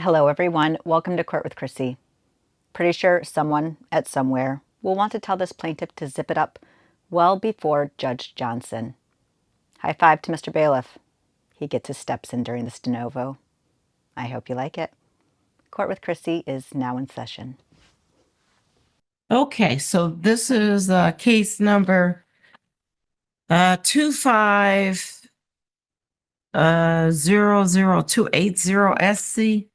Hello, everyone. Welcome to Court with Krissy. Pretty sure someone at somewhere will want to tell this plaintiff to zip it up well before Judge Johnson. High five to Mr. Bailiff. He gets his steps in during this de novo. I hope you like it. Court with Krissy is now in session. Okay, so this is case number 2500280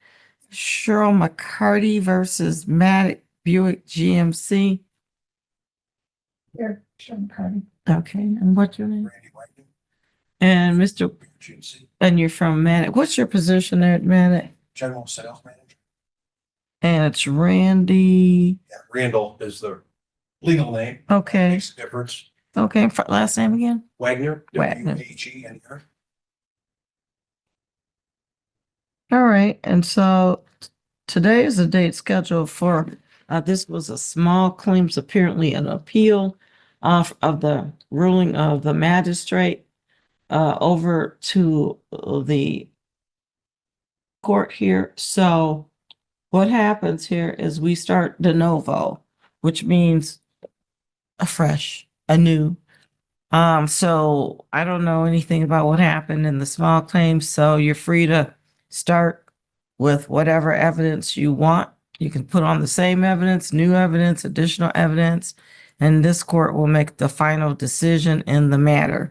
Cheryl McCarty versus Matt Buick GMC. Here, Cheryl McCarty. Okay, and what's your name? Randy White. And Mr. GMC. And you're from Matt. What's your position there at Matt? General Sales Manager. And it's Randy. Yeah, Randall is the legal name. Okay. Makes a difference. Okay, last name again? Wagner. Wagner. W-A-G-N-E-R. All right, and so today is the date scheduled for, this was a small claims, apparently an appeal of the ruling of the magistrate over to the court here. So what happens here is we start de novo, which means anew. So I don't know anything about what happened in the small claims, so you're free to start with whatever evidence you want. You can put on the same evidence, new evidence, additional evidence, and this court will make the final decision in the matter.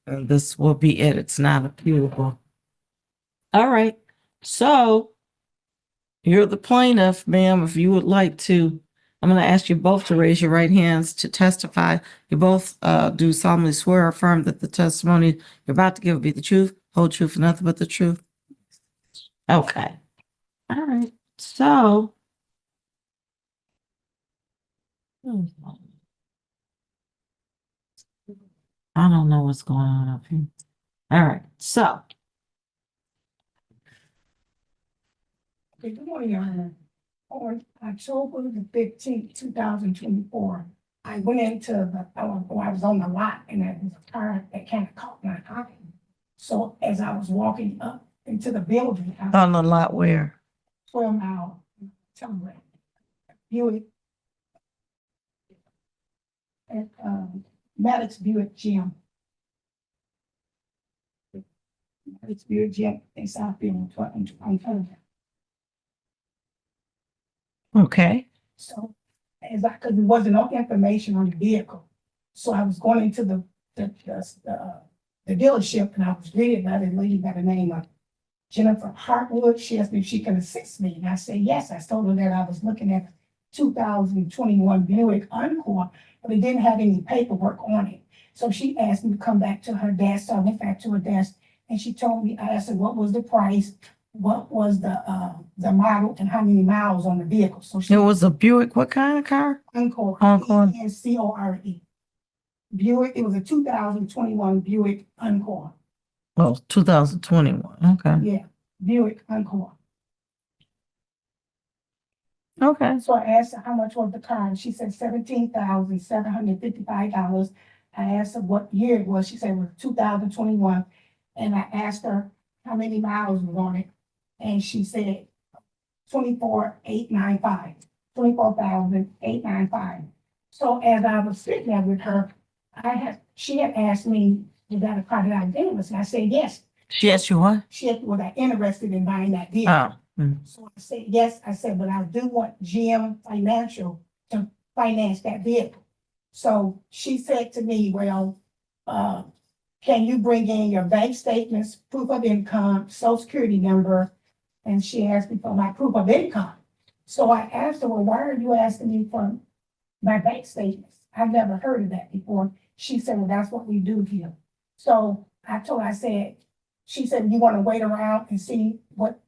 And this will be it. It's not appealable. All right. So you're the plaintiff, ma'am. If you would like to, I'm going to ask you both to raise your right hands to testify. You both do solemnly swear or affirm that the testimony you're about to give will be the truth, whole truth, and nothing but the truth. Okay. All right. So. I don't know what's going on up here. All right. So. Okay, good morning, Your Honor. On October the 15th, 2024, I went into I was on the lot and there was a car that kind of caught my eye. So as I was walking up into the building, I was On the lot where? 12 mile telegraph. Buick at Maddox Buick Gym. Maddox Buick Gym in Southfield on Telegraph. Okay. So as because there wasn't no information on the vehicle. So I was going into the dealership and I was greeted by the lady by the name of Jennifer Hartwood. She asked me if she could assist me. And I said, yes. I told her that I was looking at 2021 Buick Encore, but it didn't have any paperwork on it. So she asked me to come back to her desk. So I went back to her desk and she told me, I asked her what was the price, what was the model, and how many miles on the vehicle. So she It was a Buick. What kind of car? Encore. Encore. E-N-C-O-R-E. Buick, it was a 2021 Buick Encore. Oh, 2021. Okay. Yeah, Buick Encore. Okay. So I asked her how much was the car, and she said $17,755. I asked her what year it was. She said it was 2021. And I asked her how many miles was on it. And she said 24,895. 24,895. So as I was sitting there with her, she had asked me, was that a car that I was interested in? I said, yes. She asked you what? She asked, was I interested in buying that vehicle? Oh. So I said, yes. I said, but I do want GM Financial to finance that vehicle. So she said to me, well, can you bring in your bank statements, proof of income, social security number? And she asked me for my proof of income. So I asked her, well, why are you asking me for my bank statements? I've never heard of that before. She said, well, that's what we do here. So I told her, she said, you want to wait around and see what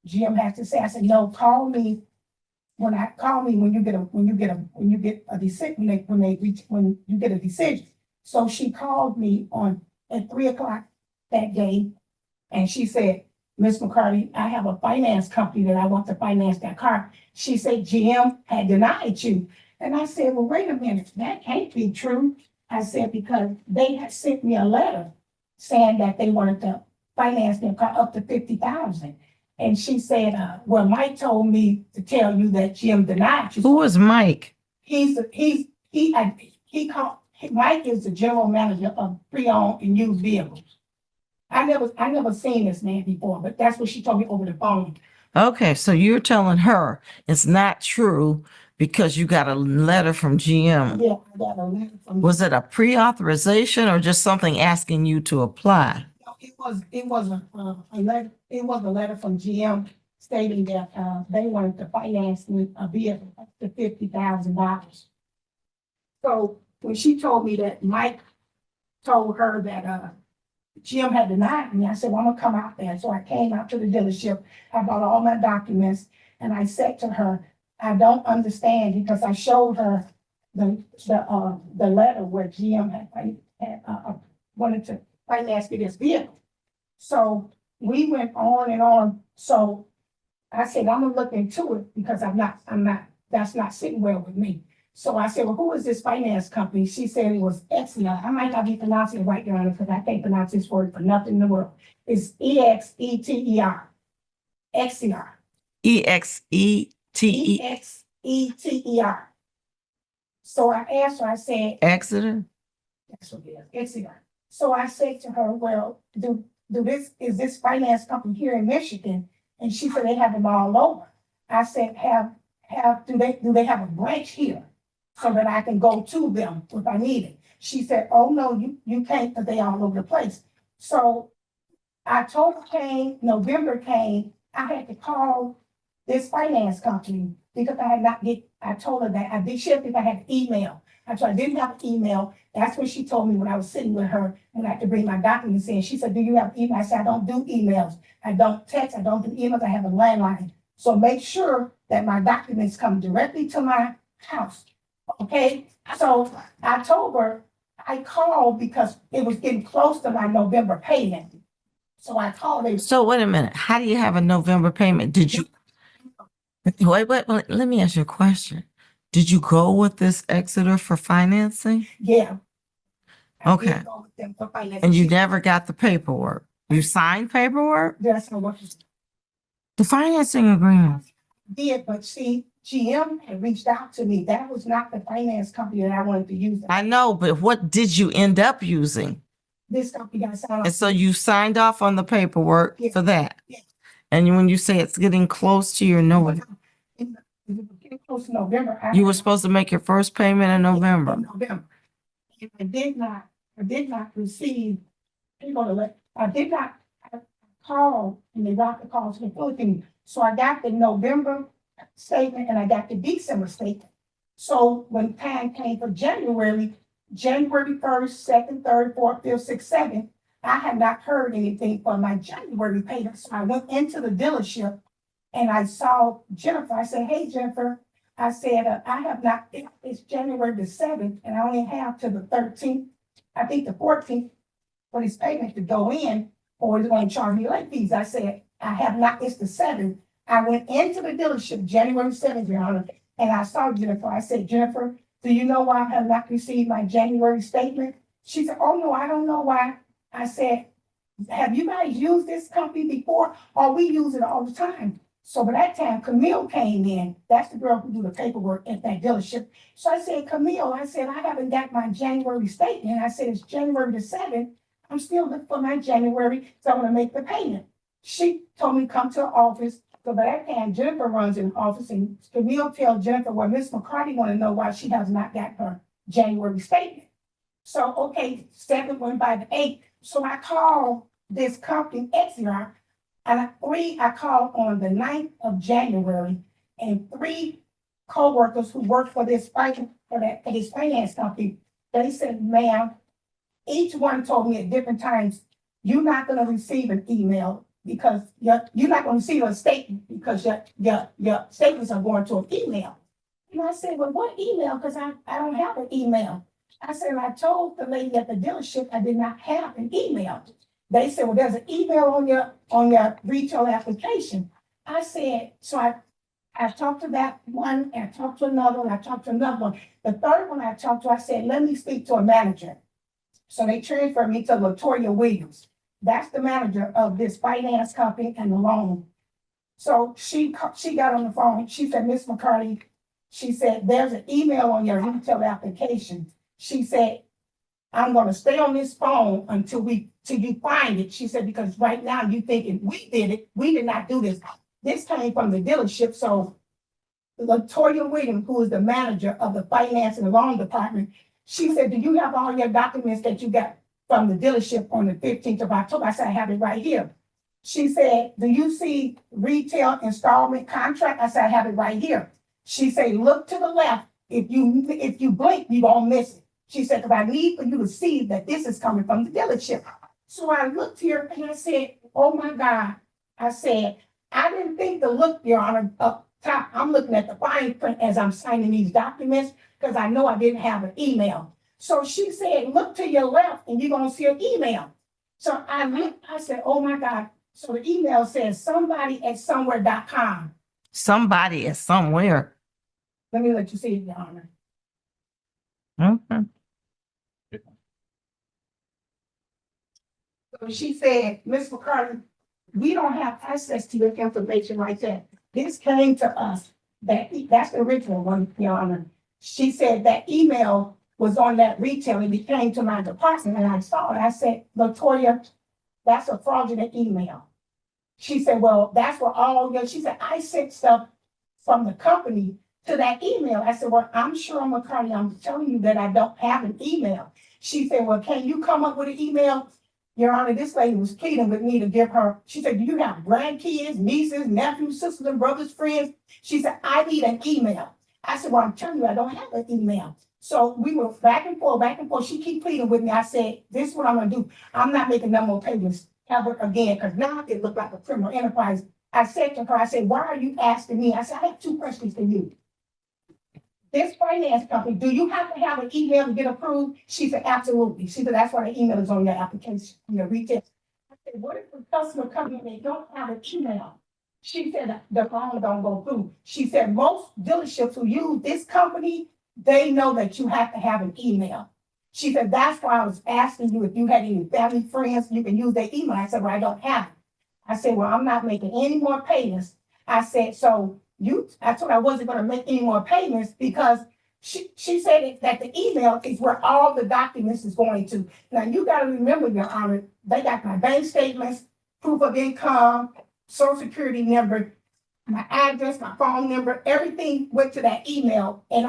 Jim has to say? I said, no, call me when you get a decision, when you get a decision. So she called me at 3:00 that day, and she said, Miss McCarty, I have a finance company that I want to finance that car. She said, GM had denied you. And I said, well, wait a minute, that can't be true. I said, because they had sent me a letter saying that they wanted to finance their car up to $50,000. And she said, well, Mike told me to tell you that Jim denied you. Who is Mike? Mike is the general manager of pre-owned and used vehicles. I never seen this man before, but that's what she told me over the phone. Okay, so you're telling her it's not true because you got a letter from GM. Yeah, I got a letter from. Was it a pre-authorization or just something asking you to apply? No, it was a letter, it was a letter from GM stating that, they wanted to finance me a vehicle up to $50,000. So when she told me that Mike told her that, Jim had denied me, I said, well, I'm gonna come out there. So I came out to the dealership, I brought all my documents, and I said to her, I don't understand, because I showed her the letter where GM had wanted to finance me this vehicle. So we went on and on. So I said, I'm gonna look into it because that's not sitting well with me. So I said, well, who is this finance company? She said it was Exeter. I might not be pronouncing it right, Your Honor, because I can't pronounce this word for nothing in the world. It's Exeter. Exeter. E-X-E-T-E. Exeter. So I asked her, I said, Exeter? that's what it is, Exeter. So I said to her, well, is this finance company here in Michigan? And she said they have them all over. I said, do they have a branch here so that I can go to them if I need it? She said, oh no, you can't, because they all over the place. So October came, November came, I had to call this finance company because I told her that I did check if I had an email. I told her I didn't have an email. That's what she told me when I was sitting with her and I had to bring my documents in. She said, do you have email? I said, I don't do emails. I don't text. I don't do emails. I have a landline. So make sure that my documents come directly to my house. Okay? So I told her, I called because it was getting close to my November payment. So I called her. So wait a minute. How do you have a November payment? Did you? Wait, let me ask you a question. Did you go with this Exeter for financing? Yeah. I Okay. did go with them for finance. And you never got the paperwork? You signed paperwork? That's not what she The financing agreement? did, but see, GM had reached out to me. That was not the finance company that I wanted to use. I know, but what did you end up using? This company got signed And off. so you signed off on the paperwork Yeah. for that? Yeah. And when you say it's getting close to your November, Getting close to November. you were supposed to make your first payment in November. November. And I did not receive, I did not call, and they got the call to the Philippines. So I got the November statement and I got the December statement. So when time came for January 1st, 2nd, 3rd, 4th, 5th, 6th, 7th, I had not heard anything for my January payment. So I went into the dealership and I saw Jennifer. I said, hey, Jennifer, I said, I have not, it's January the 7th and I only have to the 13th, I think the 14th for this payment to go in, or it's going to charge me late fees. I said, I have not, it's the 7th. I went into the dealership January 7th, Your Honor, and I saw Jennifer. I said, Jennifer, do you know why I have not received my January statement? She said, oh no, I don't know why. I said, have you guys used this company before? Or we use it all the time. So by that time, Camille came in. That's the girl who do the paperwork at that dealership. So I said, Camille, I said, I haven't got my January statement. I said, it's January the 7th. I'm still looking for my January, so I'm gonna make the payment. She told me to come to the office. So by that time, Jennifer runs in the office and Camille tells Jennifer, well, Miss McCarty wanna know why she has not got her January statement. So, okay, 7 went by the 8th. So I called this company, Exeter, and I called on the 9th of January, and 3 coworkers who work for this finance company, they said, ma'am, each one told me at different times, you're not gonna receive an email because you're not gonna receive a statement because your statements are going to an email. And I said, well, what email? Because I don't have an email. I said, and I told the lady at the dealership I did not have an email. They said, well, there's an email on your retail application. I said, so I talked to that one, and I talked to another one, I talked to another one. The third one I talked to, I said, let me speak to a manager. So they transferred me to Latoya Williams. That's the manager of this finance company and the loan. So she got on the phone. She said, Miss McCarty, she said, there's an email on your retail application. She said, I'm gonna stay on this phone till you find it. She said, because right now you thinking we did it. We did not do this. This came from the dealership. So Latoya Williams, who is the manager of the finance and loan department, she said, do you have all your documents that you got from the dealership on the 15th of October? I said, I have it right here. She said, do you see retail installment contract? I said, I have it right here. She said, look to the left. If you blink, you gonna miss it. She said, because I need for you to see that this is coming from the dealership. So I looked here and I said, oh my God. I said, I didn't think to look, Your Honor, up top. I'm looking at the fine print as I'm signing these documents because I know I didn't have an email. So she said, look to your left and you're gonna see an email. So I looked, I said, oh my God. So the email says somebody@somewhere.com. Somebody is somewhere. Let me let you see it, Your Honor. Okay. So she said, Ms. McCarty, we don't have access to your information like that. This came to us. That's the original one, Your Honor. She said that email was on that retail and it came to my department and I saw it. I said, Latoya, that's a fraudulent email. She said, well, that's what all your, she said, I sent stuff from the company to that email. I said, well, I'm sure, McCarty, I'm telling you that I don't have an email. She said, well, can you come up with an email? Your Honor, this lady was pleading with me to give her, she said, do you have grandkids, nieces, nephews, sisters, and brothers, friends? She said, I need an email. I said, well, I'm telling you, I don't have an email. So we were back and forth, back and forth. She keep pleading with me. I said, this is what I'm gonna do. I'm not making no more payments ever again, because now it looked like a criminal enterprise. I said to her, I said, why are you asking me? I said, I have two questions for you. This finance company, do you have to have an email to get approved? She said, absolutely. She said, that's why the email is on your application, on your retail. I said, what if the customer comes in and they don't have an email? She said, the loan don't go through. She said, most dealerships who use this company, they know that you have to have an email. She said, that's why I was asking you if you had any family, friends, you can use their email. I said, well, I don't have it. I said, well, I'm not making any more payments. I said, so I told her I wasn't going to make any more payments because she said that the email is where all the documents is going to. Now, you got to remember, Your Honor, they got my bank statements, proof of income, social security number, my address, my phone number, everything went to that email. And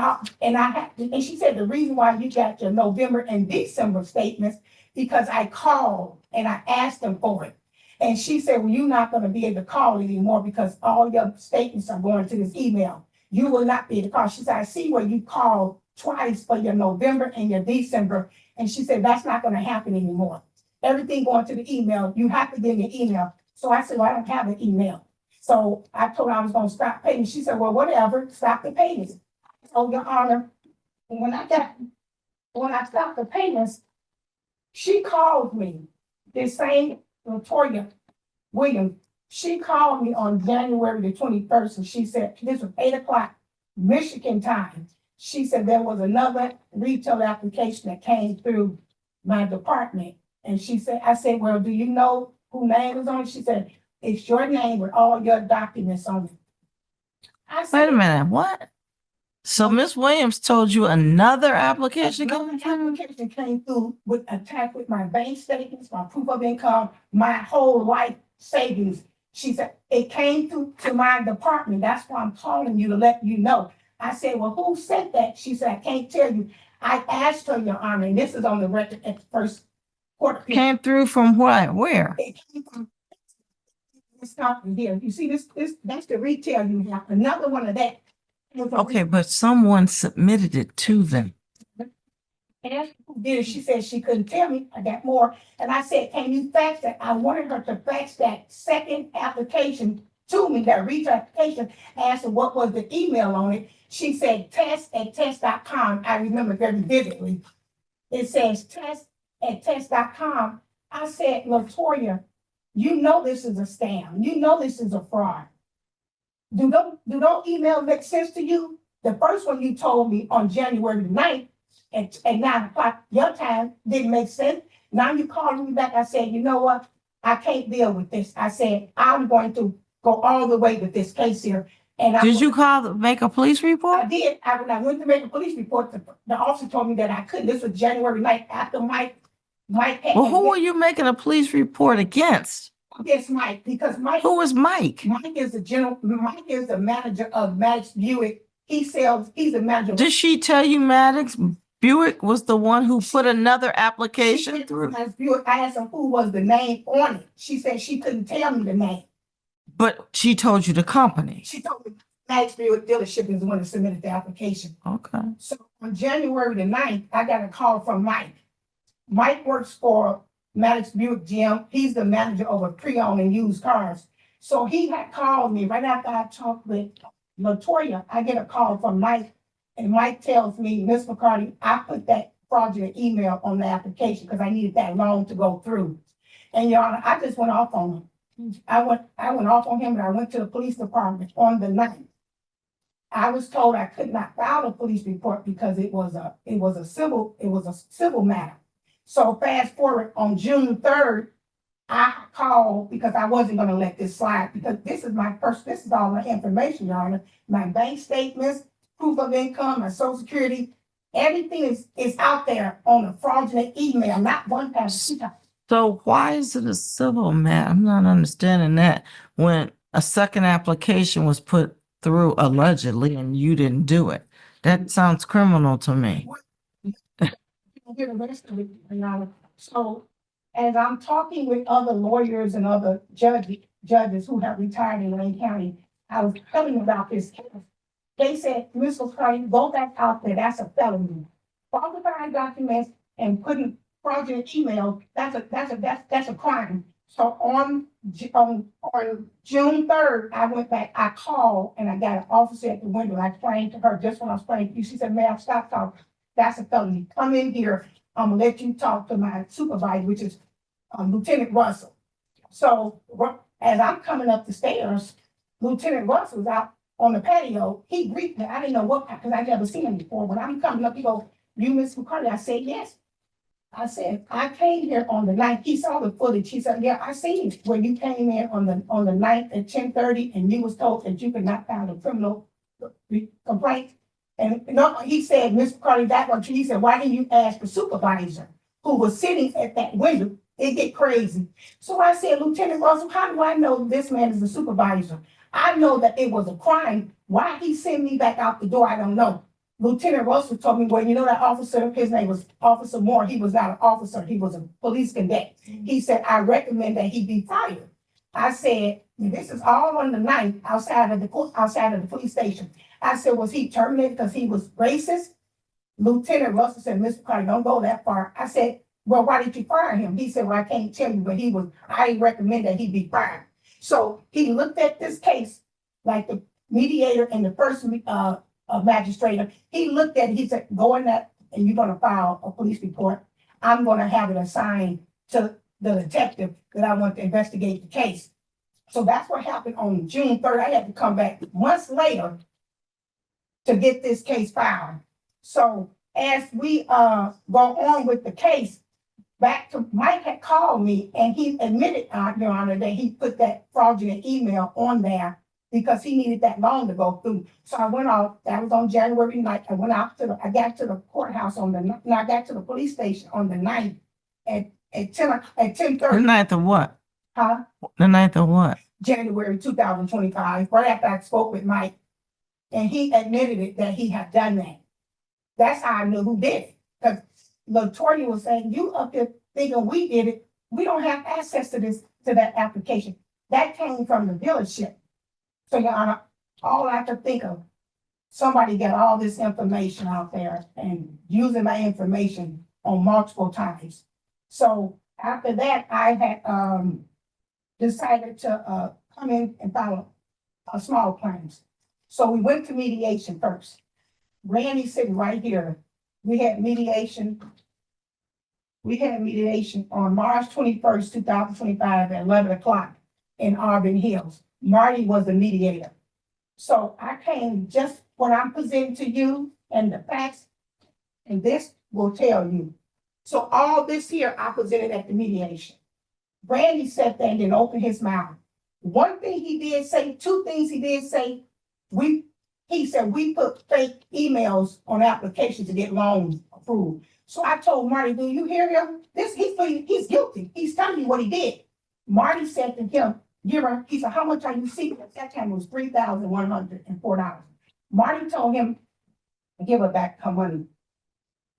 she said the reason why you got your November and December statements because I called and I asked them for it. And she said, well, you're not going to be able to call anymore because all your statements are going to this email. You will not be able to call. She said, I see where you called twice for your November and your December. And she said, that's not going to happen anymore. Everything going to the email, you have to give me an email. So I said, well, I don't have an email. So I told her I was going to stop paying. She said, well, whatever, stop the payments. So, Your Honor, when I stopped the payments, she called me, this same Latoya Williams, she called me on January the 21st, and she said, this was 8:00 Michigan time. She said there was another retail application that came through my department. And she said, I said, well, do you know who name is on it? She said, it's your name with all your documents on it. I said, Wait a minute, what? So Miss Williams told you another application another came through? application came through attached with my bank statements, my proof of income, my whole life savings. She said, it came through to my department. That's why I'm calling you to let you know. I said, well, who sent that? She said, I can't tell you. I asked her, Your Honor, and this is on the record at the first court. Came through from what? Where? It came from this company here. You see this, that's the retail you have. Another one of that. was a Okay, but someone submitted it to them. asked who did it. She said she couldn't tell me. I got more. And I said, can you fax that? I wanted her to fax that second application to me, that retail application. I asked her what was the email on it. She said test@test.com. I remember very vividly. It says test@test.com. I said, Latoya, you know this is a scam. You know this is a fraud. Do those emails make sense to you? The first one you told me on January 9th at 9:00 your time didn't make sense. Now you calling me back. I said, you know what? I can't deal with this. I said, I'm going to go all the way with this case here. And Did you make a police I report? did. When I went to make a police report, the officer told me that I couldn't. This was January 9th after Mike had. Well, who were you making a police report against? Against Mike, because Mike. Who was Mike? Mike is the manager of Maddox Buick. He's the manager. Did she tell you Maddox Buick was the one who put another application through? Maddox Buick, I asked her who was the name on it. She said she couldn't tell me the name. But she told you the company. She told me Maddox Buick dealership is the one that submitted the application. Okay. So on January the 9th, I got a call from Mike. Mike works for Maddox Buick GM. He's the manager over pre-owned and used cars. So he had called me right after I talked with Latoya. I get a call from Mike, and Mike tells me, Ms. McCarty, I put that fraudulent email on the application because I needed that loan to go through. And Your Honor, I just went off on him. I went off on him, and I went to the police department on the 9th. I was told I could not file a police report because it was a civil matter. So fast forward on June 3rd, I called because I wasn't gonna let this slide because this is all my information, Your Honor. My bank statements, proof of income, my social security, everything is out there on a fraudulent email, not one time, two times. So why is it a civil matter? I'm not understanding that when a second application was put through allegedly and you didn't do it. That sounds criminal to me. Hear the rest of it, Your Honor. So as I'm talking with other lawyers and other judges who have retired in Wayne County, I was telling them about this case. They said, Ms. McCarty, go back out there, that's a felony. Falsifying documents and putting fraudulent email, that's a crime. So on June 3rd, I went back, I called and I got an officer at the window. I explained to her just when I was explaining to you, she said, ma'am, stop talking. That's a felony. Come in here. I'm gonna let you talk to my supervisor, which is Lieutenant Russell. So as I'm coming up the stairs, Lieutenant Russell was out on the patio. He greeted me. I didn't know what, because I never seen him before. When I'm coming up, he goes, you, Miss McCarty? I said, yes. I said, I came here on the 9th. He saw the footage. He said, yeah, I seen it when you came in on the 9th at 10:30 and you was told that you could not file a criminal complaint. And no, he said, Ms. McCarty, that one, he said, why didn't you ask the supervisor who was sitting at that window? It get crazy. So I said, Lieutenant Russell, how do I know this man is the supervisor? I know that it was a crime. Why he sent me back out the door, I don't know. Lieutenant Russell told me, well, you know that officer, his name was Officer Moore. He was not an officer. He was a police cadet. He said, I recommend that he be fired. I said, this is all on the 9th outside of the police station. I said, was he terminated because he was racist? Lieutenant Russell said, Mr. Carter, don't go that far. I said, well, why did you fire him? He said, well, I can't tell you, but I recommend that he be fired. So he looked at this case like the mediator and the first magistrator. He looked at it, he said, go in that and you're gonna file a police report. I'm gonna have it assigned to the detective that I want to investigate the case. So that's what happened on June 3rd. I had to come back months later to get this case filed. So as we go on with the case, back to Mike had called me and he admitted, Your Honor, that he put that fraudulent email on there because he needed that loan to go through. So I went off, that was on January 9th. I got to the courthouse I got to the police station on the 9th at 10:30. The 9th of what? Huh? The 9th of what? January 2025, right after I spoke with Mike. And he admitted it that he had done that. That's how I knew who did it. Because Latoya was saying, you up there thinking we did it. We don't have access to that application. That came from the dealership. So, Your Honor, all I could think of, somebody got all this information out there and using my information on multiple times. So after that, I had decided to come in and file a small claims. So we went to mediation first. Randy's sitting right here. We had mediation on March 21st, 2025 at 11 o'clock in Auburn Hills. Marty was the mediator. So I came just what I'm presenting to you and the facts, and this will tell you. So all this here I presented at the mediation. Randy sat there and didn't open his mouth. one thing he did say, two things he did say, he said we put fake emails on applications to get loans approved. So I told Marty, do you hear him? He's guilty. He's telling me what he did. Marty said to him, he said, how much are you seeking? At that time it was $3,104. Marty told him, give her back her money.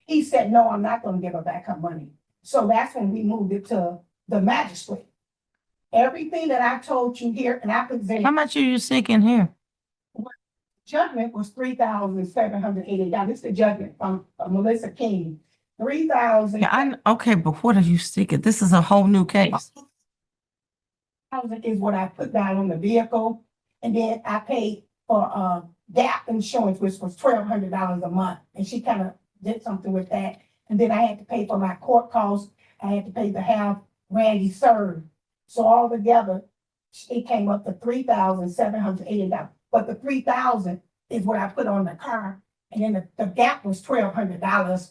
He said, no, I'm not gonna give her back her money. So that's when we moved it to the magistrate. Everything that I told you here, and I presented. How much are you seeking here? Judgment was $3,780. This is the judgment from Melissa King. 3,000. Yeah, okay, but what are you seeking? This is a whole new case. Is what I put down on the vehicle, and then I paid for gap insurance, which was $1,200 a month, and she kind of did something with that. And then I had to pay for my court costs. I had to pay to have Randy served. So all together, it came up to $3,780. But the $3,000 is what I put on the car, and then the gap was $1,200,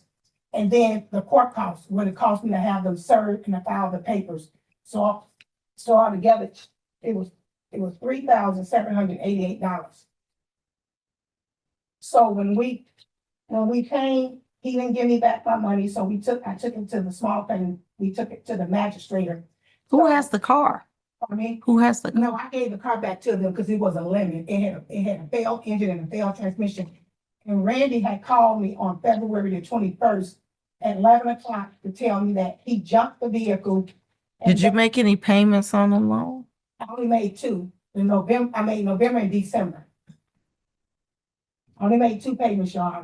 and then the court costs, what it cost me to have them served and to file the papers. So altogether, it was $3,788. So when we came, he didn't give me back my money, so I took it to the small thing. We took it to the magistrator. Who has the car? I mean, Who has the? no, I gave the car back to them because it was a limit. It had a failed engine and a failed transmission. And Randy had called me on February the 21st at 11 o'clock to tell me that he jumped the vehicle. Did you make any payments on the loan? I only made two. I made November and December. I only made two payments, y'all.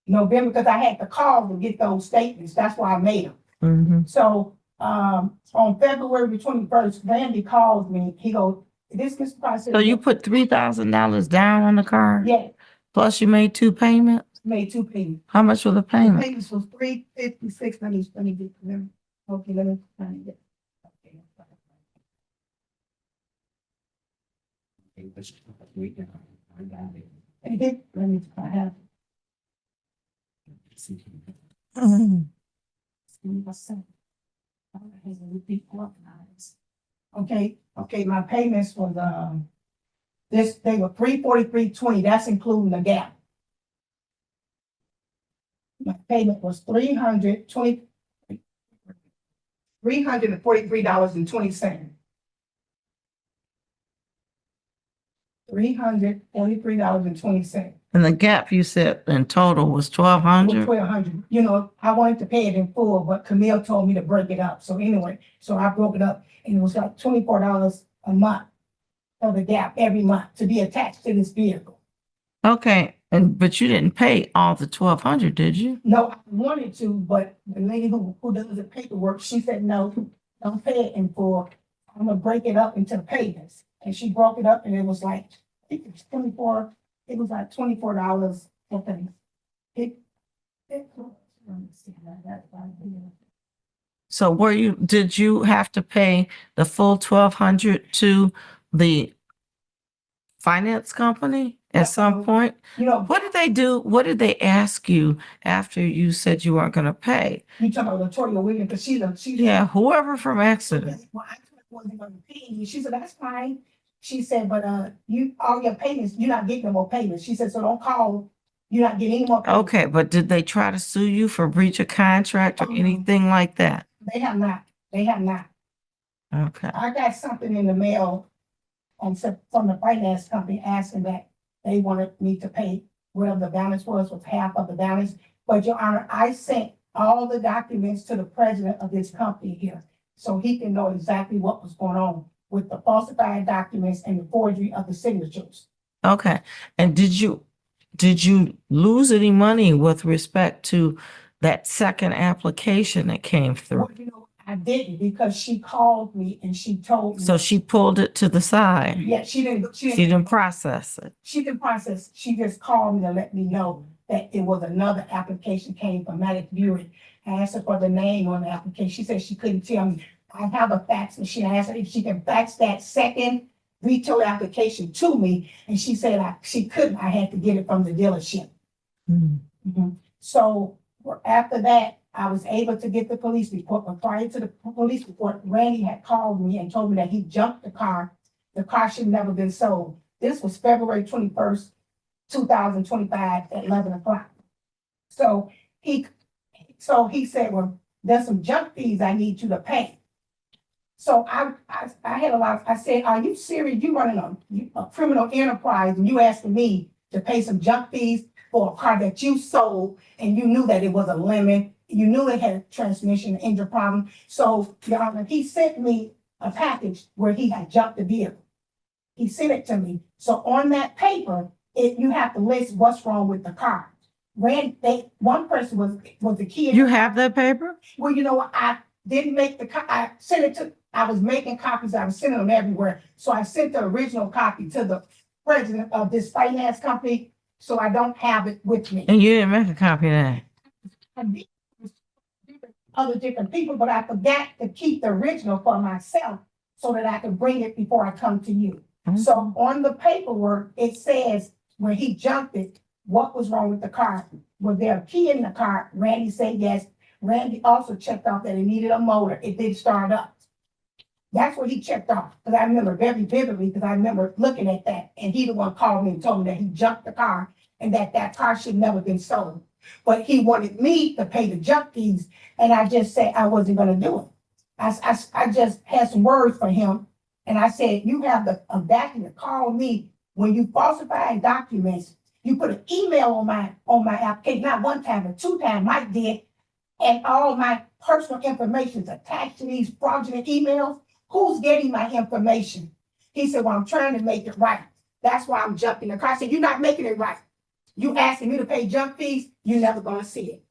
November, because I had to call to get those statements. That's why I made them. Mm-hmm. So on February the 21st, Randy calls me. He goes, this process. So you put $3,000 down on the car? Yeah, Plus you made two payments? made two payments. How much was the The payment? payments was $356. Let me get them. Okay, let me find it. Okay. Let me I have. Okay, my payments was they were $343.20. That's including the gap. My payment was $343.20. $343.20. And the gap you said in total was $1,200? $1,200. You know, I wanted to pay it in full, but Camille told me to break it up. So anyway, so I broke it up, and it was like $24 a month for the gap every month to be attached to this vehicle. Okay, but you didn't pay all the $1,200, did you? No, I wanted to, but the lady who does the paperwork, she said, no, don't pay it in full. I'm gonna break it up into payments. And she broke it up, and it was like, I think it was $24. It was like $24 for things. So did you have to pay the full $1,200 to the finance company at some point? You know, What did they do? What did they ask you after you said you weren't gonna pay? you talking about Latoya Williams, because she's Yeah, whoever from Exeter. well, I wasn't gonna pay you. She said, that's fine. She said, but all your payments, you're not getting no more payments. She said, so don't call, you're not getting any more payments. Okay, but did they try to sue you for breach of contract or Oh, no. anything like that? They have not. Okay. I got something in the mail from the finance company asking that they wanted me to pay whatever the balance was half of the balance. But Your Honor, I sent all the documents to the president of this company here, so he can know exactly what was going on with the falsified documents and the forgery of the signatures. Okay. And did you lose any money with respect to that second application that came through? Well, you know, I didn't, because she called me and she told me. So she pulled it to the side. Yeah, she didn't Process it. She didn't process. She just called me to let me know that it was another application came from Maddox Buick. I asked her for the name on the application. She said she couldn't tell me. I have a fax machine. I asked her if she can fax that second retail application to me, and she said she couldn't. I had to get it from the dealership. Mm. So after that, I was able to get the police report. But prior to the police report, Randy had called me and told me that he jumped the car the car should never been sold. This was February 21st, 2025 at 11 o'clock. So he said, well, there's some junk fees I need you to pay. So I had a lot, I said, are you serious? You running a criminal enterprise and you asking me to pay some junk fees for a car that you sold and you knew that it was a lemon, you knew it had a transmission engine problem. So, Your Honor, he sent me a package where he had junked the vehicle. He sent it to me. So on that paper, you have to list what's wrong with the car. One person was the key. You have that paper? Well, you know what? I didn't make I sent it to, I was making copies. I was sending them everywhere. So I sent the original copy to the president of this finance company. So I don't have it with me. And you didn't make a copy of that? I did with other different people, but I forgot to keep the original for myself so that I could bring it before I come to you. So on the paperwork, it says when he jumped it, what was wrong with the car? Was there a key in the car? Randy said yes. Randy also checked off that it needed a motor. It did start up. That's what he checked off. Because I remember very vividly, because I remember looking at that. And he the one called me and told me that he jumped the car and that car should never been sold. But he wanted me to pay the junk fees. And I just said I wasn't going to do it. I just had some words for him. And I said, you have the audacity to call me when you falsify documents. You put an email on my application, not one time, but 2 times, Mike did. And all my personal information is attached to these fraudulent emails. Who's getting my information? He said, well, I'm trying to make it right. That's why I'm jumping the car. I said, you're not making it right. You asking me to pay junk fees, you're never going to see it.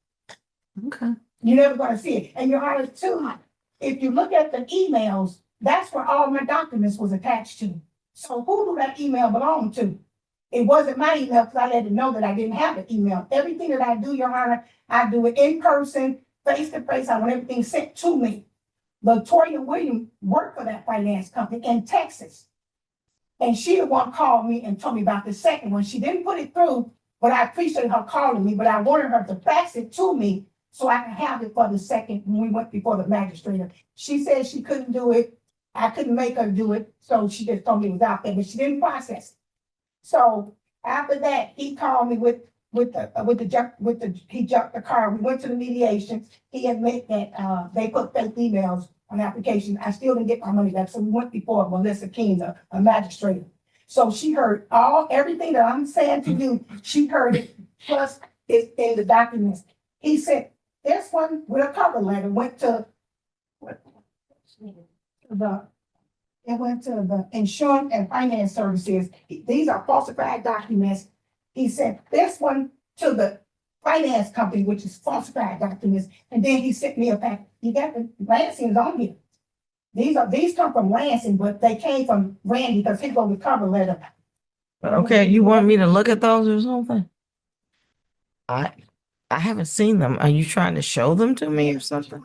Okay. You're never going to see it. And Your Honor, too, if you look at the emails, that's where all my documents was attached to. So who do that email belong to? It wasn't my email because I let it know that I didn't have an email. Everything that I do, Your Honor, I do it in person, face to face. I want everything sent to me. Latoya Williams worked for that finance company in Texas. And she the one called me and told me about the second one. She didn't put it through, but I appreciate her calling me, but I wanted her to fax it to me so I can have it for the second when we went before the magistrate. She said she couldn't do it. I couldn't make her do it. So she just told me it was out there, but she didn't process it. So after that, he called me he jumped the car. We went to the mediation. He admitted that they put fake emails on the application. I still didn't get my money back. So we went before Melissa King, a magistrate. So she heard everything that I'm saying to you, she heard it, plus it's in the documents. He said, this one with a cover letter went to the insurance and finance services. These are falsified documents. He sent this one to the finance company, which is falsified documents. And then he sent me a pack. You got the Lansing's on here. These come from Lansing, but they came from Randy because he wrote the cover letter. Okay, you want me to look at those or something? I haven't seen them. Are you trying to show them to me or something?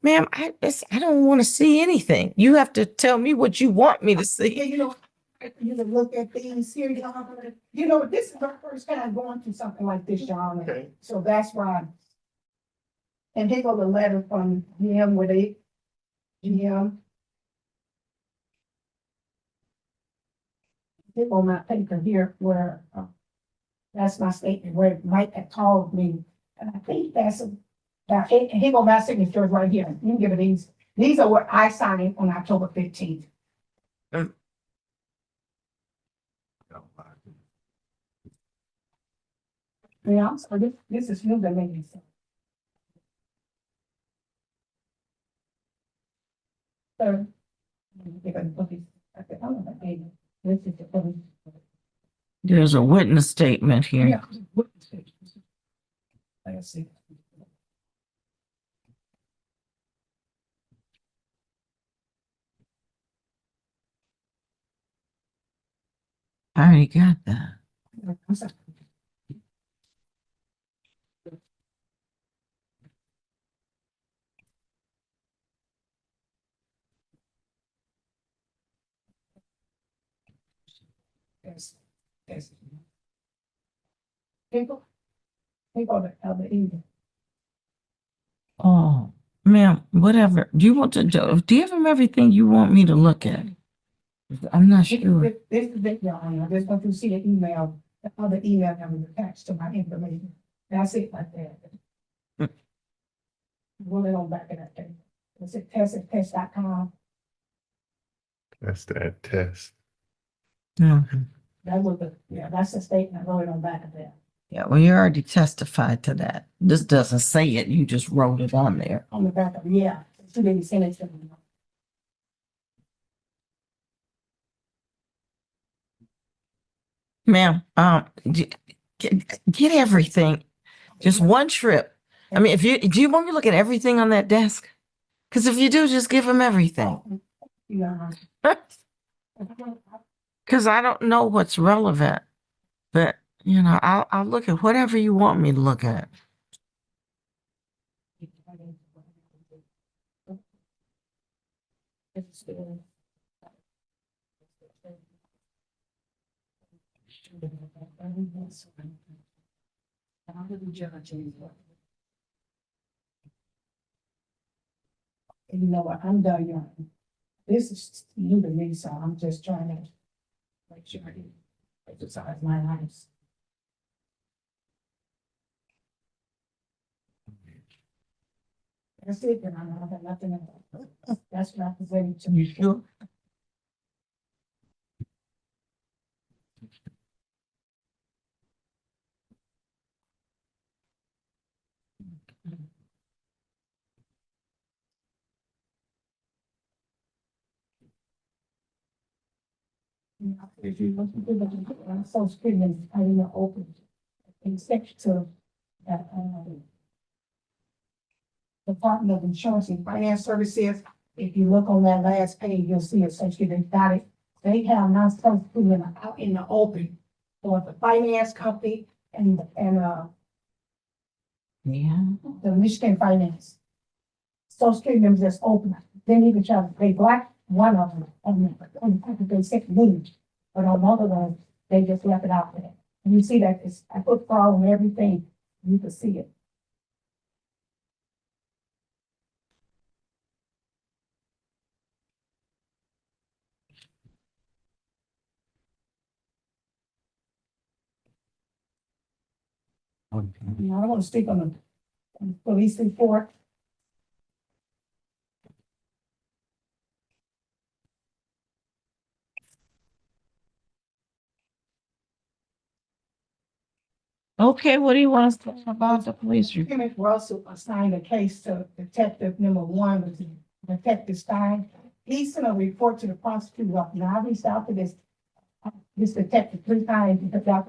Ma'am, I don't want to see anything. You have to tell me what you want me to Yeah, see. you can look at these here, you know, this is our first time going through something like this, John. Okay. So that's why. And here go the letter from GM with a GM. Here on my paper here where, that's my statement where Mike had called me. And I think that's about it. And here go my signature right here. You can give it these. These are what I signed on October 15th. Yeah, so this is new to me. So. There's a witness statement here. Yeah. Let's see. I already got that. I'm sorry. Yes. People that have the email. Oh, ma'am, whatever. Do you want to do? Do you have everything you want me to look at? I'm not This sure. this is it, Your Honor. I just want you to see the email, the other email that was attached to my information. That's it right there. Mm. Roll it on back of that thing. It's at test@test.com. That's that test. Mhm. That was that's the statement. Roll it on back of that. Yeah, well, you already testified to that. This doesn't say it. You just wrote it on there. On the back of, yeah. She didn't send it to me. Ma'am, get everything. Just one trip. I mean, do you want me to look at everything on that desk? Because if you do, just give him everything. Yeah. Because I don't know what's relevant, but I'll look at whatever you want me to look at. And you know what, I'm done, Your Honor. This is new to me, so I'm just trying to make sure I exercise my rights. That's it, Your Honor. I got nothing else. That's what I presented to you. Sure? If you look at the social security, I didn't open except to that, Department of Insurance and Finance Services. If you look on that last page, you'll see essentially they got it. They have not social security out in the open for the finance company and, Yeah. the Michigan Finance. Social security numbers just open. They need to try to, they black one of them, and they sent me, but on another one, they just left it out there. And you see that it's, I put fall on everything, you can see it. Now, I want to speak on the police report. Okay, what do you want us to talk about the police report? Lieutenant Russell assigned a case to Detective number one, which is Detective Stein. He sent a report to the prosecutor's office. Now, I reached out to this detective 3 times because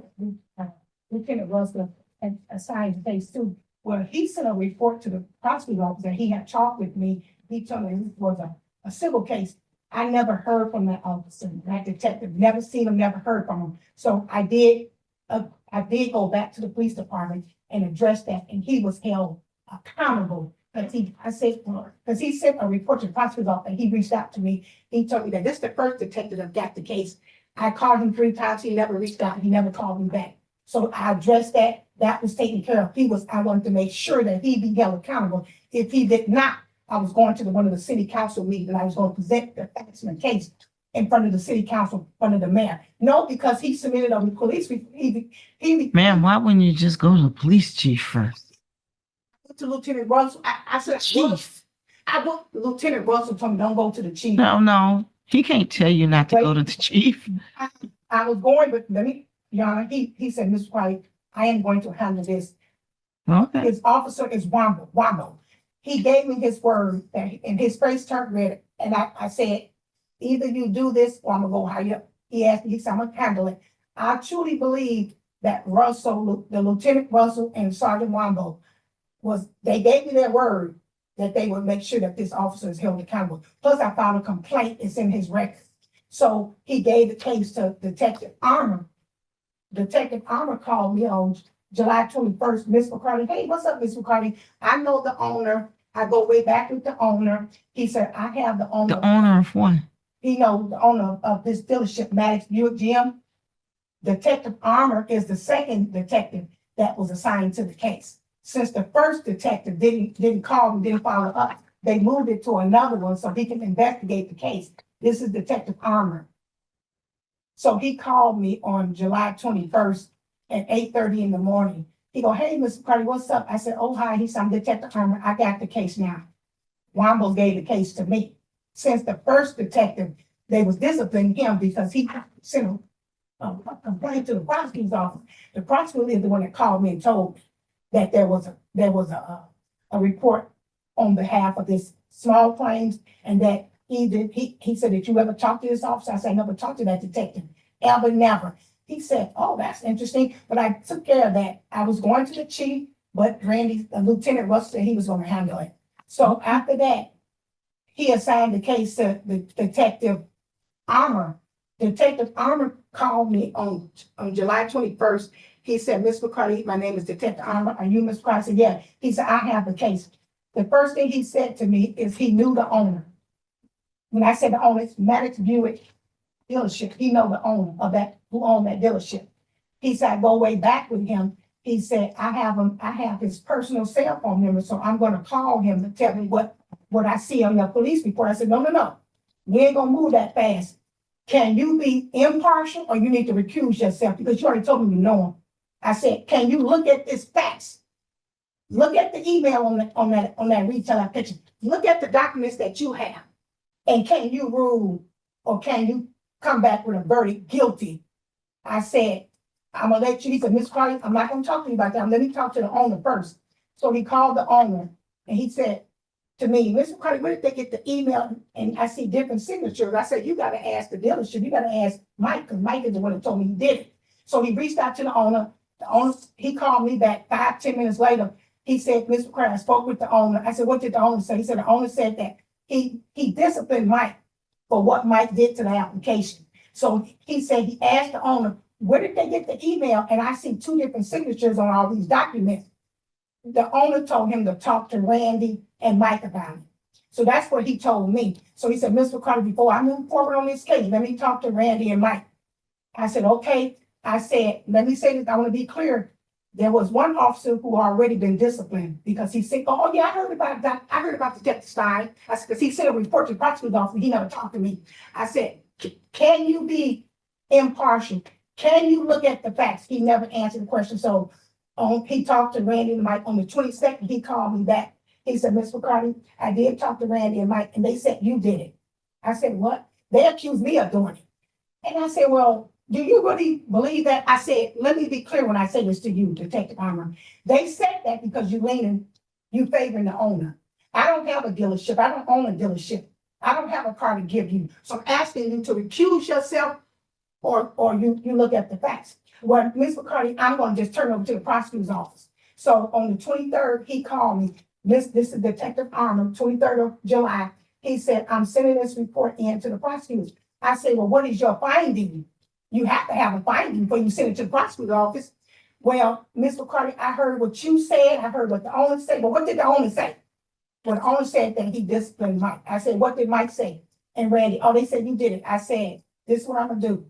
Lieutenant Russell had assigned the case too. Well, he sent a report to the prosecutor's office and he had talked with me. He told me this was a civil case. I never heard from that officer, that detective, never seen him, never heard from him. So I did go back to the police department and address that, and he was held accountable. Because he sent a report to the prosecutor's office, and he reached out to me. He told me that this is the first detective that got the case. I called him 3 times, he never reached out, he never called me back. So I addressed that, that was taken care of. I wanted to make sure that he be held accountable. If he did not, I was going to one of the city council meetings, and I was going to present the facts and the case in front of the city council, in front of the mayor. No, because he submitted a police, Ma'am, why wouldn't you just go to the police chief first? to Lieutenant Russell, I said, Chief. Lieutenant Russell told me, don't go to the chief. No, he can't tell you not to go to the chief. I was going, but let me, Your Honor, he said, Mr. White, I am going to handle this. Okay. His officer is Wambo. He gave me his word that, and his face turned red, and I said, either you do this or I'm gonna go higher. He asked me, he said, I'm gonna handle it. I truly believe that Russell, the Lieutenant Russell and Sergeant Wambo they gave me their word that they would make sure that this officer is held accountable. Plus, I filed a complaint, it's in his record. So he gave the case to Detective Armour. Detective Armour called me on July 21st, Miss McCarty. Hey, what's up, Miss McCarty? I know the owner. I go way back with the owner. He said, I have the owner. The owner of what? He knows the owner of this dealership, Maddox Buick GM. Detective Armour is the second detective that was assigned to the case. Since the first detective didn't call and didn't follow up, they moved it to another one so he can investigate the case. This is Detective Armour. So he called me on July 21st at 8:30 in the morning. He go, hey, Mr. McCarty, what's up? I said, oh, hi. He said, I'm Detective Armour. I got the case now. Womble gave the case to me. Since the first detective, they was disciplining him because he sent a complaint to the prosecutor's office. The prosecutor is the one that called me and told me that there was a report on behalf of this small claims, and that he said, did you ever talk to this officer? I said, I never talked to that detective, ever, never. He said, oh, that's interesting, but I took care of that. I was going to the chief, but Lieutenant Russell said he was gonna handle it. So after that, he assigned the case to the Detective Armour. Detective Armour called me on July 21st. He said, Ms. McCarty, my name is Detective Armour. Are you Ms. McCarty? I said, yeah. He said, I have the case. The first thing he said to me is he knew the owner. When I said the owner, it's Maddox Buick dealership. He know the owner of that, who owned that dealership. He said, I go way back with him. He said, I have his personal cell phone number, so I'm gonna call him to tell me what I see on your police report. I said, no. We ain't gonna move that fast. Can you be impartial, or you need to recuse yourself? Because you already told me you know him. I said, can you look at this fax? Look at the email on that retail application. Look at the documents that you have. And can you rule, or can you come back with a verdict guilty? I said, I'm gonna let you. He said, Ms. Carly, I'm not gonna talk to you about that. Let me talk to the owner first. So he called the owner and he said to me, Mr. Carly, where did they get the email? And I see different signatures. I said, you gotta ask the dealership. You gotta ask Mike, because Mike is the one that told me he did it. So he reached out to the owner. The owner, he called me back 5-10 minutes later. He said, Mr. Carly, I spoke with the owner. I said, what did the owner say? He said, the owner said that he disciplined Mike for what Mike did to the application. So he said, he asked the owner, where did they get the email? And I see 2 different signatures on all these documents. The owner told him to talk to Randy and Mike about it. So that's what he told me. So he said, Mr. Carter, before I move forward on this case, let me talk to Randy and Mike. I said, okay. I said, let me say this, I want to be clear. There was one officer who already been disciplined because he said, oh yeah, I heard about that. I heard about Detective Stein. I said, because he sent a report to the prosecutor's office, he never talked to me. I said, can you be impartial? Can you look at the facts? He never answered the question. So he talked to Randy and Mike on the 22nd. He called me back. He said, Ms. McCarty, I did talk to Randy and Mike, and they said you did it. I said, what? They accused me of doing it. And I said, well, do you really believe that? I said, let me be clear when I say this to you, Detective Armour. They said that because you favoring the owner. I don't have a dealership. I don't own a dealership. I don't have a car to give you. So I'm asking you to recuse yourself, or you look at the facts. Well, Ms. McCarty, I'm going to just turn over to the prosecutor's office. So on the 23rd, he called me. This is Detective Armour, 23rd of July. He said, I'm sending this report in to the prosecutors. I said, well, what is your finding? You have to have a finding before you send it to the prosecutor's office. Well, Ms. McCarty, I heard what you said. I heard what the owner said. But what did the owner say? Well, the owner said that he disciplined Mike. I said, what did Mike say? And Randy, oh, they said you did it. I said, this is what I'm going to do.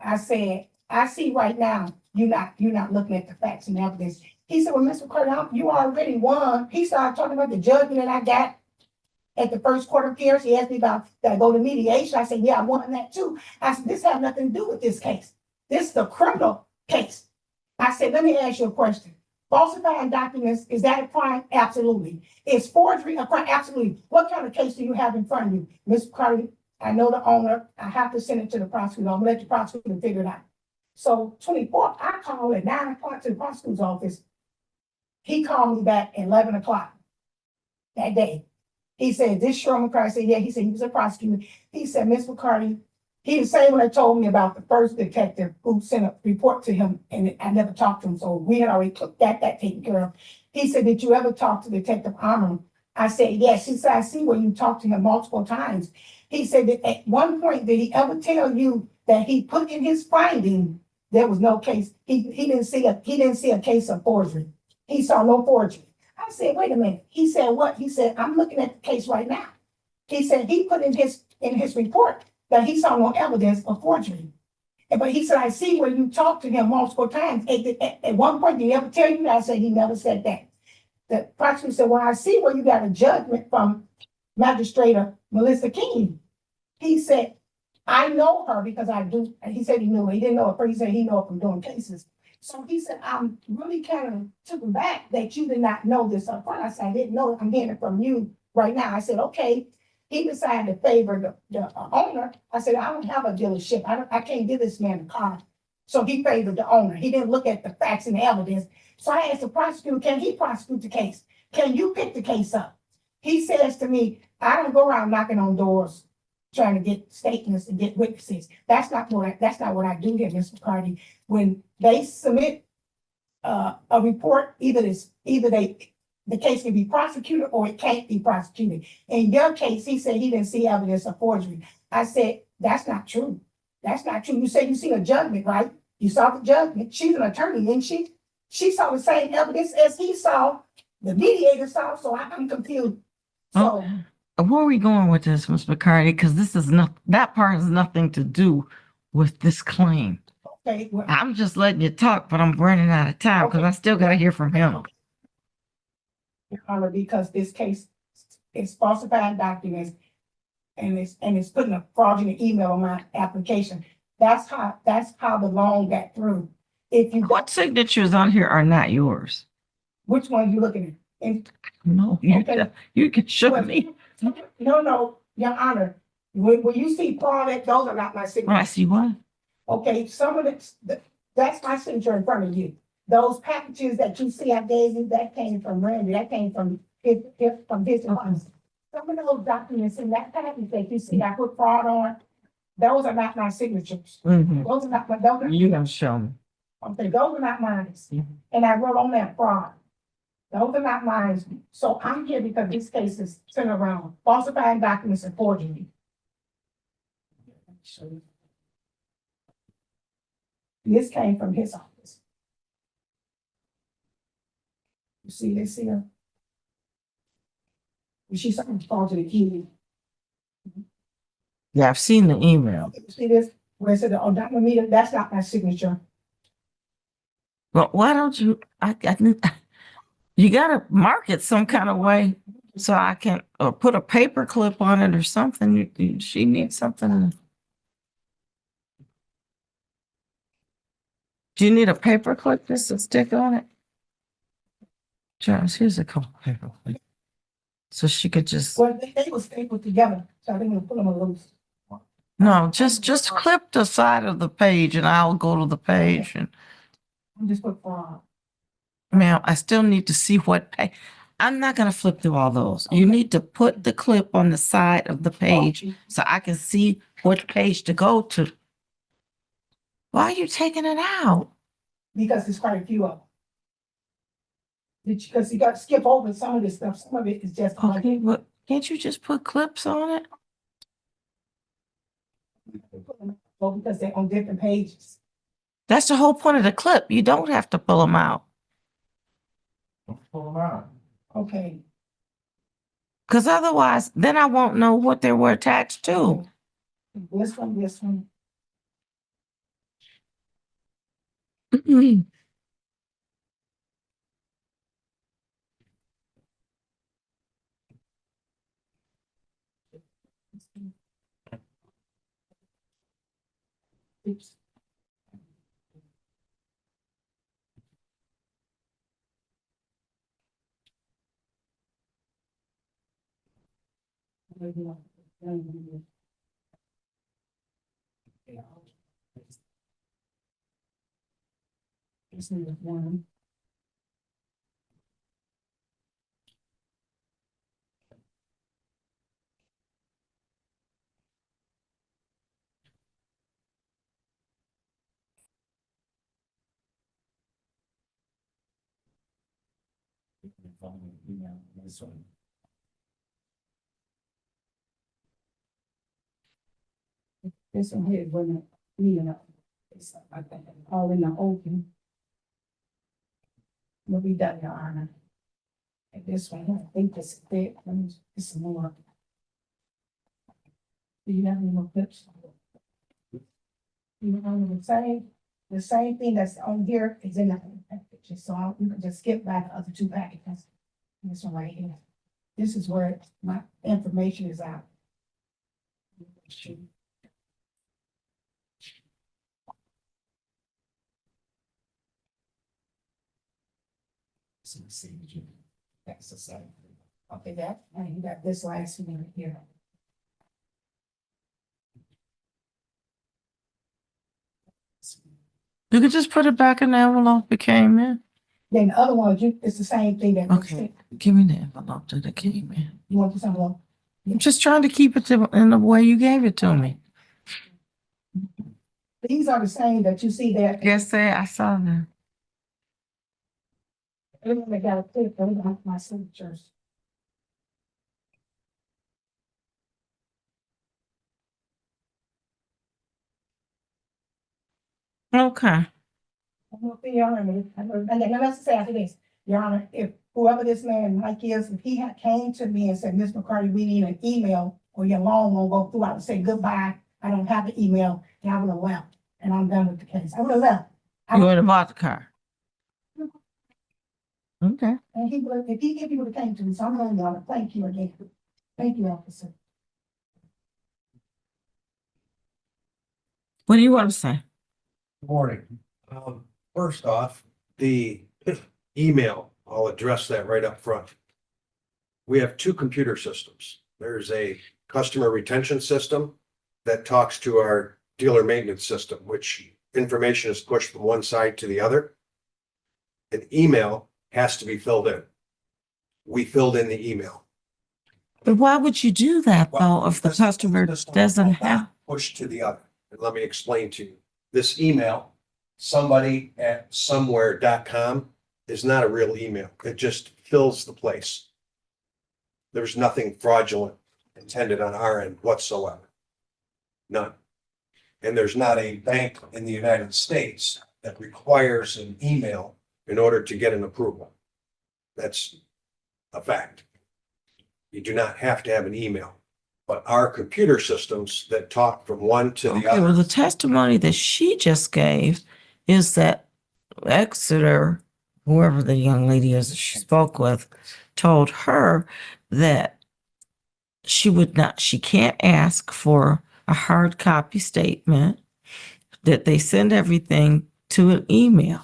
I said, I see right now, you're not looking at the facts and evidence. He said, well, Mr. McCarty, you already won. He started talking about the judgment that I got at the first court appearance. He asked me about that I go to mediation. I said, yeah, I won that too. I said, this has nothing to do with this case. This is a criminal case. I said, let me ask you a question. Falsifying documents, is that a crime? Absolutely. Is forgery a crime? Absolutely. What kind of case do you have in front of you? Ms. McCarty, I know the owner. I have to send it to the prosecutor. I'm gonna let the prosecutor figure it out. So 24th, I called at 9 o'clock to the prosecutor's office. He called me back at 11 o'clock that day. He said, this Sherman McCarty. I said, yeah. He said he was a prosecutor. He said, Ms. McCarty, he the same one that told me about the first detective who sent a report to him, and I never talked to him. So we had already took that taken care of. He said, did you ever talk to Detective Armour? I said, yes. He said, I see where you talked to him multiple times. He said that at one point, did he ever tell you that he put in his finding there was no case? He didn't see a case of forgery. He saw no forgery. I said, wait a minute. He said, what? He said, I'm looking at the case right now. He said he put in his report that he saw no evidence of forgery. But he said, I see where you talked to him multiple times. At one point, did he ever tell you that? I said, he never said that. The prosecutor said, well, I see where you got a judgment from Magistrator Melissa King. He said, I know her because I do, and he said he knew her. He didn't know her, but he said he know her from doing cases. So he said, I'm really kind of took him back that you did not know this up front. I said, I didn't know it. I'm hearing it from you right now. I said, okay. He decided to favor the owner. I said, I don't have a dealership. I can't give this man a car. So he favored the owner. He didn't look at the facts and the evidence. So I asked the prosecutor, can he prosecute the case? Can you pick the case up? He says to me, I don't go around knocking on doors trying to get statements and get witnesses. That's not what I do here, Mr. McCarty. When they submit a report, either the case can be prosecuted or it can't be prosecuted. In your case, he said he didn't see evidence of forgery. I said, that's not true. That's not true. You said you see a judgment, right? You saw the judgment. She's an attorney, didn't she? She saw the same evidence as he saw, the mediator saw, so I'm confused. So, Where are we going with this, Ms. McCarty? Because this is not, that part has nothing to do with this claim. okay, well, I'm just letting you talk, but I'm running out of time because I still got to hear from him. Your Honor, because this case is falsifying documents and it's putting a fraudulent email on my application. That's how the loan got through. If you, What signatures on here are not yours? which one you looking at? And No, Okay. you can show me. no, Your Honor, when you see Paulette, those are not my When I signatures. see what? Okay, some of that's my signature in front of you. Those packages that you see I gave you, that came from Randy, that came from his department. Some of those documents in that package that you see I put fraud on, those are not my signatures. Mhm. Those are not my, those are, You can show me. okay, those are not mine. Mhm. And I wrote on that fraud. Those are not mine. So I'm here because this case is centered around falsifying documents and forgery. This came from his office. You see this here? She's something fraudulent email. Yeah, I've seen the email. You see this? Where it said, oh, Dr. Meter, that's not my signature. But why don't you, you gotta mark it some kind of way so I can, or put a paper clip on it or something. She needs something. Do you need a paper clip just to stick on it? Charles, here's a couple paper clips. So she could just, Well, they were stapled together, so I didn't put them on loose. no, just clip the side of the page and I'll go to the page and, I'm just put fraud. ma'am, I still need to see what page. I'm not gonna flip through all those. You need to put the clip on the side of the page so I can see what page to go to. Why are you taking it out? Because there's quite a few of them. Because you got to skip over some of this stuff. Some of it is just. Okay, but can't you just put clips on it? Well, because they're on different pages. That's the whole point of the clip. You don't have to pull them out. Pull them out. Okay. Because otherwise, then I won't know what they were attached to. This one. Oops. This is one. This one. This one here, when it's all in the open. We'll be done, Your Honor. And this one, I think this is it. Let me, it's some more. Do you have any more clips? You know, the same thing that's on here is in the package, so you can just skip back the other two packages. This one right here. This is where my information is out. That's the same. Okay, that, and you got this last one here. You could just put it back in the envelope it came in. Then the other one, it's the same thing that. Okay, give me the envelope that it came in. You want this envelope? I'm just trying to keep it in the way you gave it to me. These are the same that you see there. Yes, sir, I saw that. Everyone got a clip, they got my signatures. Okay. I'm gonna be Your Honor, and then let's say after this, Your Honor, if whoever this man Mike is, if he had came to me and said, Ms. McCarty, we need an email, or your loan won't go through, I would say goodbye, I don't have the email, and I would have left, and I'm done with the case, I would have left. You would have bought the car. Okay. And he would, if he would have came to me, so I'm going to thank you again. Thank you, officer. What do you want to say? Good morning. First off, the email, I'll address that right up front. We have two computer systems. There's a customer retention system that talks to our dealer maintenance system, which information is pushed from one side to the other. An email has to be filled in. We filled in the email. But why would you do that though if the customer doesn't have? Pushed to the other. And let me explain to you. This email, somebody at somewhere.com is not a real email. It just fills the place. There's nothing fraudulent intended on our end whatsoever. None. And there's not a bank in the United States that requires an email in order to get an approval. That's a fact. You do not have to have an email. But our computer systems that talk from one to the Okay, well, other. the testimony that she just gave is that Exeter, whoever the young lady is that she spoke with, told her that she can't ask for a hard copy statement, that they send everything to an email.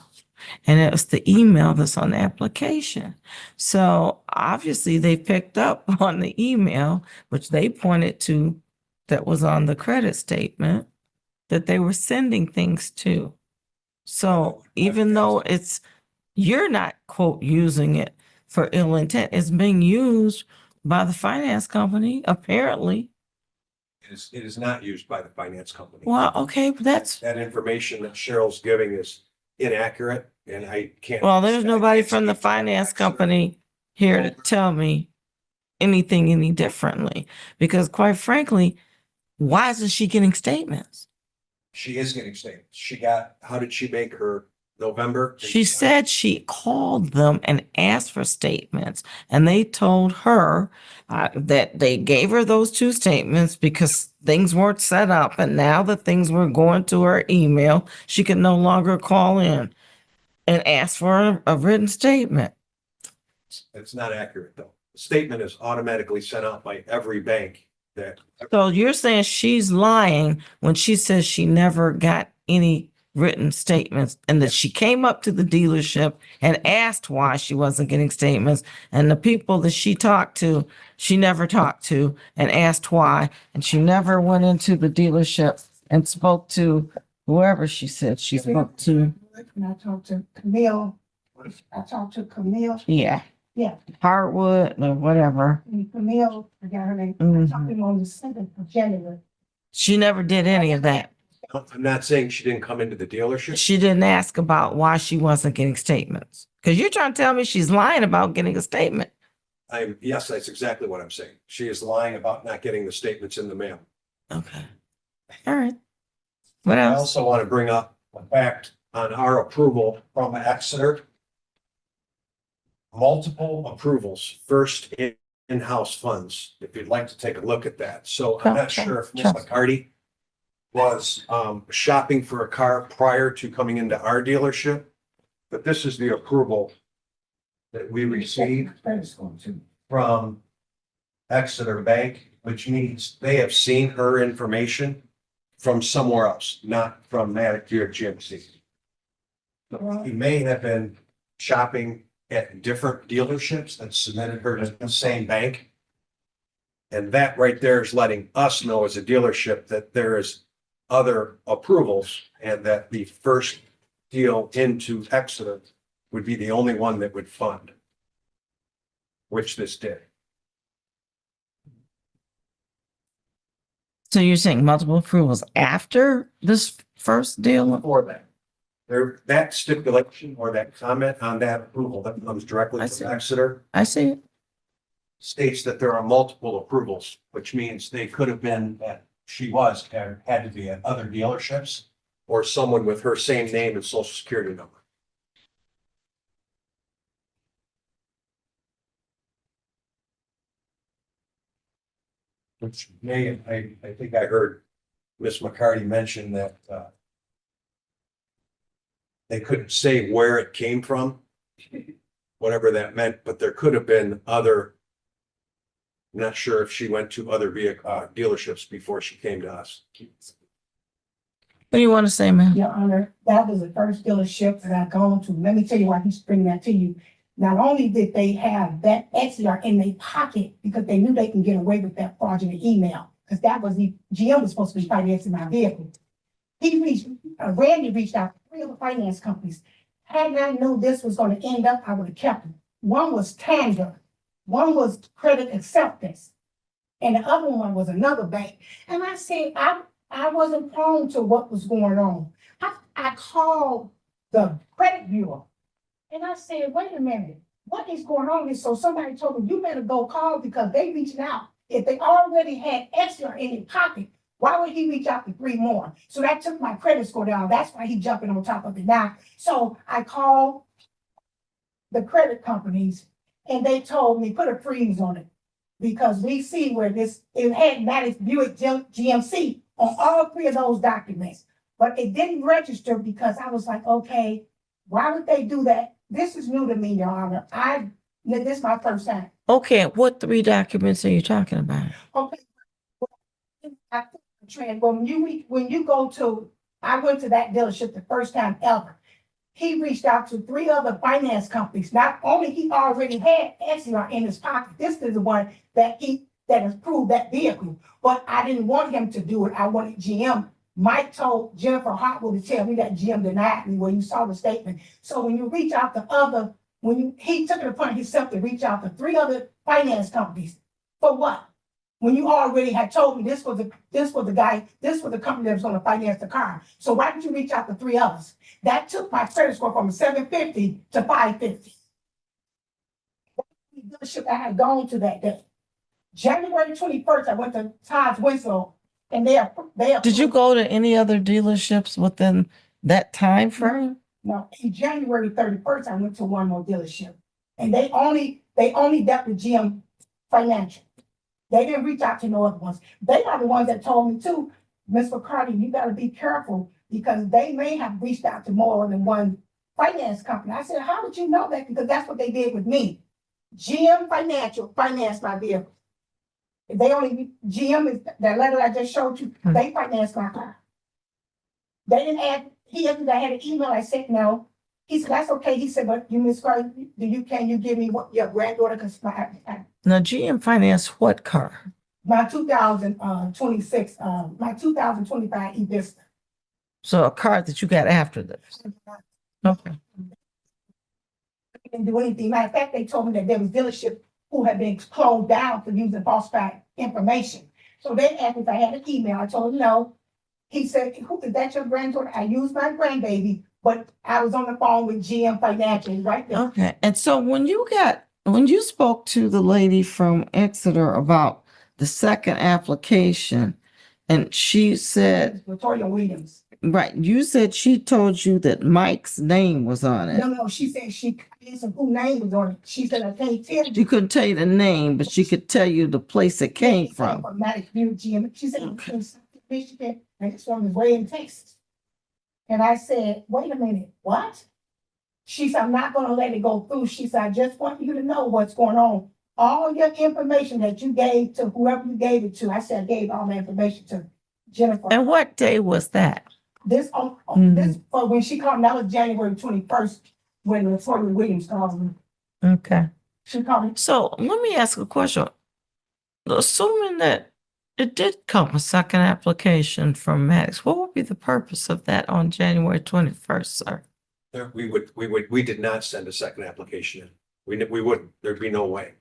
And it's the email that's on the application. So obviously they picked up on the email, which they pointed to that was on the credit statement, that they were sending things to. So even though you're not, quote, using it for ill intent, it's being used by the finance company, apparently. It is not used by the finance company. Well, okay, but That information that Cheryl's giving is inaccurate and I can't. well, there's nobody from the finance company here to tell me anything any differently. Because quite frankly, why isn't she getting statements? She is getting statements. How did she make her November? She said she called them and asked for statements, and they told her that they gave her those two statements because things weren't set up, and now that things were going to her email, she could no longer call in and ask for a written statement. It's not accurate though. The statement is automatically sent out by every bank that. So you're saying she's lying when she says she never got any written statements and that she came up to the dealership and asked why she wasn't getting statements, and the people that she talked to, she never talked to and asked why, and she never went into the dealership and spoke to whoever she said she spoke to. And I talked to Camille. Yeah. Yeah. Hardwood or whatever. And Camille, I got her name. I Mhm. talked to him on the 7th of January. She never did any of that. I'm not saying she didn't come into the dealership. She didn't ask about why she wasn't getting statements. Because you're trying to tell me she's lying about getting a statement. Yes, that's exactly what I'm saying. She is lying about not getting the statements in the mail. Okay. All right. What I else? also want to bring up a fact on our approval from Exeter. Multiple approvals, first in-house funds, if you'd like to take a look at that. So I'm not sure if Ms. McCarty was shopping for a car prior to coming into our dealership, but this is the approval that we received from Exeter Bank, which means they have seen her information from somewhere else, not from Manicure GMC. So he may have been shopping at different dealerships that submitted her to the same bank. And that right there is letting us know as a dealership that there is other approvals and that the first deal into Exeter would be the only one that would fund, which this did. So you're saying multiple approvals after this first deal? Before that, there, that stipulation or that comment on that approval that comes directly I see. from Exeter I see it. states that there are multiple approvals, which means they could have been at, had to be at other dealerships or someone with her same name and social security number. Which may, I think I heard Ms. McCarty mention that, they couldn't say where it came from, whatever that meant, but there could have been other. I'm not sure if she went to other vehicle, dealerships before she came to us. What do you want to say, ma'am? Your Honor, that was the first dealership that I've gone to. Let me tell you why he's bringing that to you. Not only did they have that XDR in their pocket because they knew they can get away with that fraudulent email, because that was the GM was supposed to be financing my vehicle. Randy reached out to 3 other finance companies. Had I known this was going to end up, I would have kept them. One was Tandem, one was Credit Acceptance, and the other one was another bank. And I said, I wasn't prone to what was going on. I called the credit bureau and I said, wait a minute, what is going on here? So somebody told me, you better go call because they reached out. If they already had extra in their pocket, why would he reach out to 3 more? So that took my credit score down. That's why he's jumping on top of it now. So I called the credit companies and they told me, put a freeze on it. Because we see where it had Maddox Buick GMC on all 3 of those documents. But it didn't register because I was like, okay, why would they do that? This is new to me, Your Honor. This is my first time. Okay, what 3 documents are you talking about? Okay. When you go to, I went to that dealership the first time ever. He reached out to 3 other finance companies. Not only he already had SCR in his pocket, this is the one that has proved that vehicle. But I didn't want him to do it. I wanted GM. Mike told Jennifer Hartwell to tell me that GM denied me when you saw the statement. So when you reach out to he took it upon himself to reach out to 3 other finance companies. For what? When you already had told me this was the company that was going to finance the car. So why did you reach out to 3 others? That took my credit score from 750 to 550. The dealership I had gone to that day. January 21st, I went to Todd's Winslow and they Did you go to any other dealerships within that time frame? No, in January 31st, I went to one more dealership. And they only dealt with GM Financial. They didn't reach out to no other ones. They are the ones that told me too, Ms. McCarty, you gotta be careful because they may have reached out to more than one finance company. I said, how did you know that? Because that's what they did with me. GM Financial financed my vehicle. GM is, that letter I just showed you, they financed my car. They didn't add, I had an email, I said no. He said, that's okay. He said, but you, Ms. McCarty, can you give me what your granddaughter, because Now, GM financed what car? my 2026, my 2025 e-Vista. So a car that you got after this. Okay. They didn't do anything. Matter of fact, they told me that there was dealership who had been closed down for using falsified information. So they asked me if I had an email. I told them no. He said, is that your granddaughter? I used my grandbaby, but I was on the phone with GM Financial right there. Okay. And so when you spoke to the lady from Exeter about the second application, and she said, Victoria Williams. right, you said she told you that Mike's name was on it. No, she said she asked whose name was on it. She said, I can't tell you. She couldn't tell you the name, but she could tell you the place it came from. Maddox Buick GM. She said, Okay. Michigan, and this one was way in Texas. And I said, wait a minute, what? She said, I'm not gonna let it go through. She said, I just want you to know what's going on. All your information that you gave to whoever you gave it to, I said, I gave all my information to Jennifer. And what day was that? This for when she called me, that was January 21st, when Victoria Williams called me. Okay. She called me, So let me ask a question. Assuming that it did come a second application from Maddox, what would be the purpose of that on January 21st, sir? We did not send a second application in. We wouldn't, there'd be no way.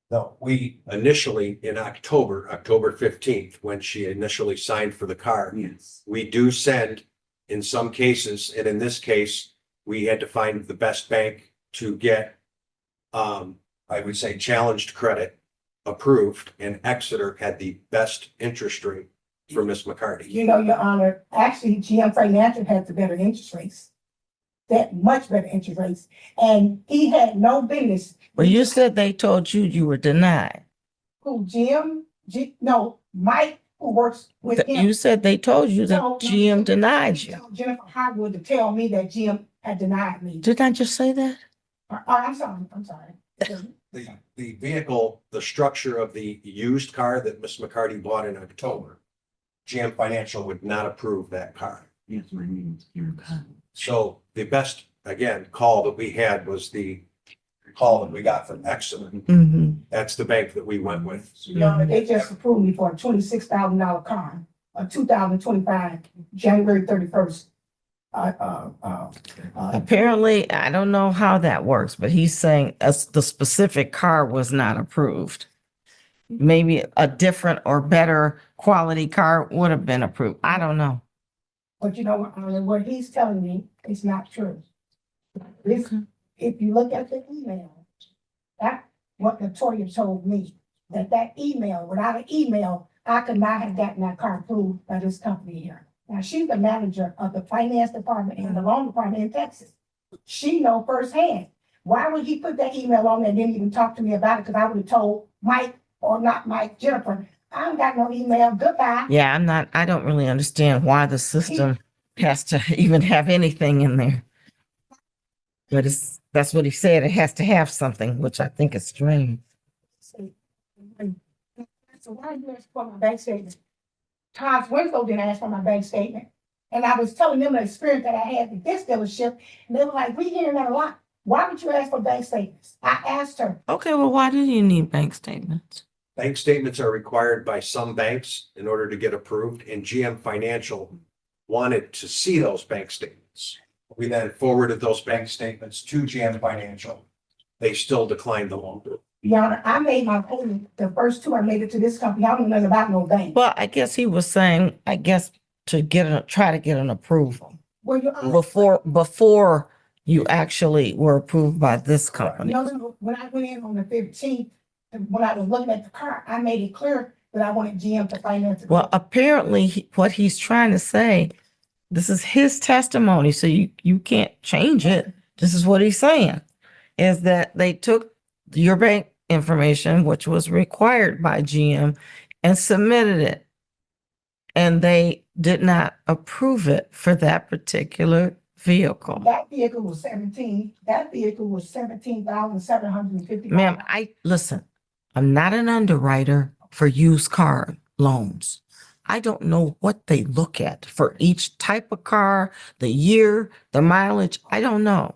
No, we initially in October 15th, when she initially signed for the car. Yes. We do send in some cases, and in this case, we had to find the best bank to get, I would say, challenged credit approved, and Exeter had the best interest rate for Miss McCarty. you know, Your Honor, actually GM Financial had the better interest rates. That much better interest rates, and he had no business. Well, you said they told you you were denied. Who, no, Mike, who works with him. You said they told you that No, GM denied he you. told Jennifer Hardwood to tell me that GM had denied me. Did I just say that? I'm sorry. The vehicle, the structure of the used car that Miss McCarty bought in October, GM Financial would not approve that car. Yes, my name is Erica. So the best, again, call that we had was the call that we got from Exeter. Mm-hmm. That's the bank that we went with. Your Honor, they just approved me for a $26,000 car, a 2025, January 31st. Apparently, I don't know how that works, but he's saying the specific car was not approved. Maybe a different or better quality car would have been approved. I don't know. But you know what he's telling me is not true. This, if you look at the email, that's what Latoya told me, that email, without an email, I could not have gotten that car approved by this company here. Now, she's the manager of the finance department and the loan department in Texas. She know firsthand. Why would he put that email on there and didn't even talk to me about it? Because I would have told Mike, or not Mike, Jennifer, I don't got no email, goodbye. Yeah, I don't really understand why the system has to even have anything in there. But that's what he said. It has to have something, which I think is strange. So why did you ask for my bank statement? Tom's Winslow didn't ask for my bank statement. And I was telling them the experience that I had with this dealership. And they were like, we hearing that a lot. Why would you ask for bank statements? I asked her. Okay, well, why do you need bank statements? Bank statements are required by some banks in order to get approved, and GM Financial wanted to see those bank statements. We then forwarded those bank statements to GM Financial. They still declined the loan. Your Honor, I made my payment. The first two I made it to this company. I don't know nothing about no bank. Well, I guess he was saying, to try to get an approval Well, Your Honor, before you actually were approved by this company. no, when I went in on the 15th, and when I was looking at the car, I made it clear that I wanted GM to finance it. Well, apparently what he's trying to say, this is his testimony, so you can't change it. This is what he's saying, is that they took your bank information, which was required by GM, and submitted it. And they did not approve it for that particular vehicle. That vehicle was 17,750. Ma'am, listen, I'm not an underwriter for used car loans. I don't know what they look at for each type of car, the year, the mileage. I don't know.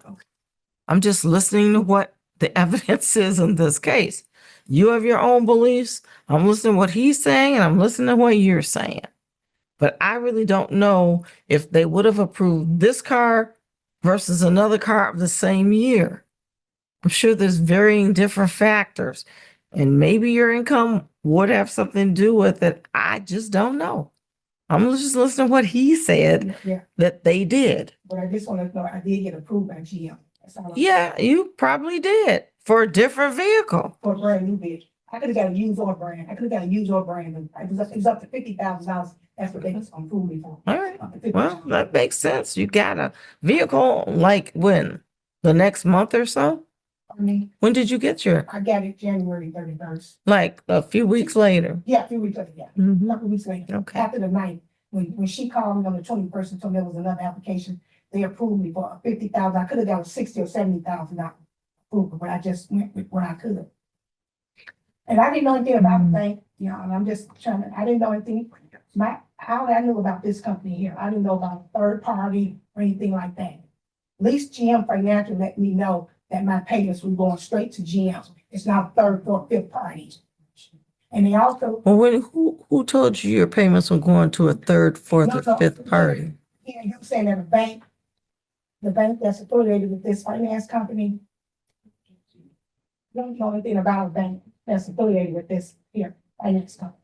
I'm just listening to what the evidence is in this case. You have your own beliefs. I'm listening to what he's saying, and I'm listening to what you're saying. But I really don't know if they would have approved this car versus another car of the same year. I'm sure there's varying different factors, and maybe your income would have something to do with it. I just don't know. I'm just listening to what he said that they did. But I just want to know, I did get approved by GM. That's all. Yeah, you probably did for a different vehicle. For a brand new vehicle. I could have got a used or brand. It was up to $50,000. That's what they was gonna approve me for. All right. Well, that makes sense. You got a vehicle like when? The next month or so? I mean, When did you get your, I got it January 31st. like a few weeks later? Yeah, a few weeks later, yeah. A Mhm. couple weeks later. Okay. After the night, when she called me on the 21st and told me there was another application, they approved me for $50,000. I could have got a $60,000 or $70,000 approval, but I just went with what I could. And I didn't know anything about the bank, and I'm just I didn't know anything. All I knew about this company here, I didn't know about third party or anything like that. least GM Financial let me know that my payments were going straight to GM. It's not third, fourth, fifth party. And they also. Well, who told you your payments were going to a third, fourth, No, or no, fifth party? Yeah, you saying that the bank that's affiliated with this finance company. Don't know anything about a bank that's affiliated with this here finance company.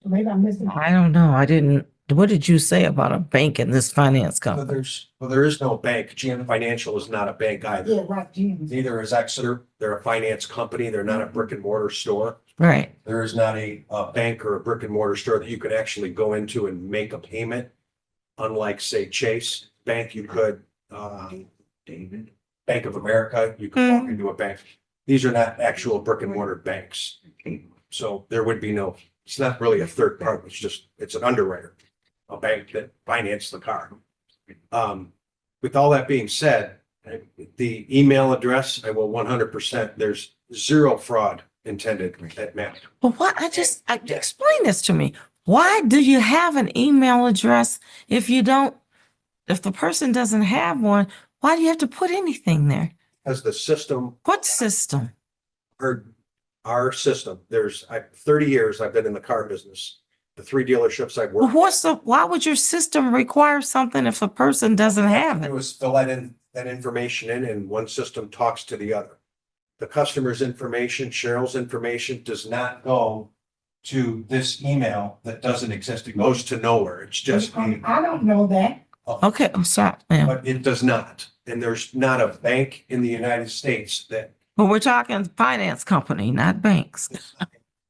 So maybe I'm missing. I don't know. I didn't. What did you say about a bank in this finance Well, company? there is no bank. GM Financial is not a bank either. Yeah, right, GM. Neither is Exeter. They're a finance company. They're not a brick and mortar store. Right. There is not a bank or a brick and mortar store that you could actually go into and make a payment. Unlike, say, Chase Bank, you could, Bank of America, you could walk into a bank. These are not actual brick and mortar banks. So there would be no, it's not really a third party. It's an underwriter, a bank that financed the car. With all that being said, the email address, I will 100%, there's zero fraud intended at MAP. But what explain this to me. Why do you have an email address if the person doesn't have one? Why do you have to put anything there? As the system, What system? our system, 30 years I've been in the car business. The 3 dealerships I've Well, worked. why would your system require something if a person doesn't have It it? was fill that information in and one system talks to the other. The customer's information, Cheryl's information does not go to this email that doesn't exist. It goes to nowhere. It's just, I don't know that. Okay, I'm sorry, ma'am. but it does not. And there's not a bank in the United States that But we're talking finance company, not banks.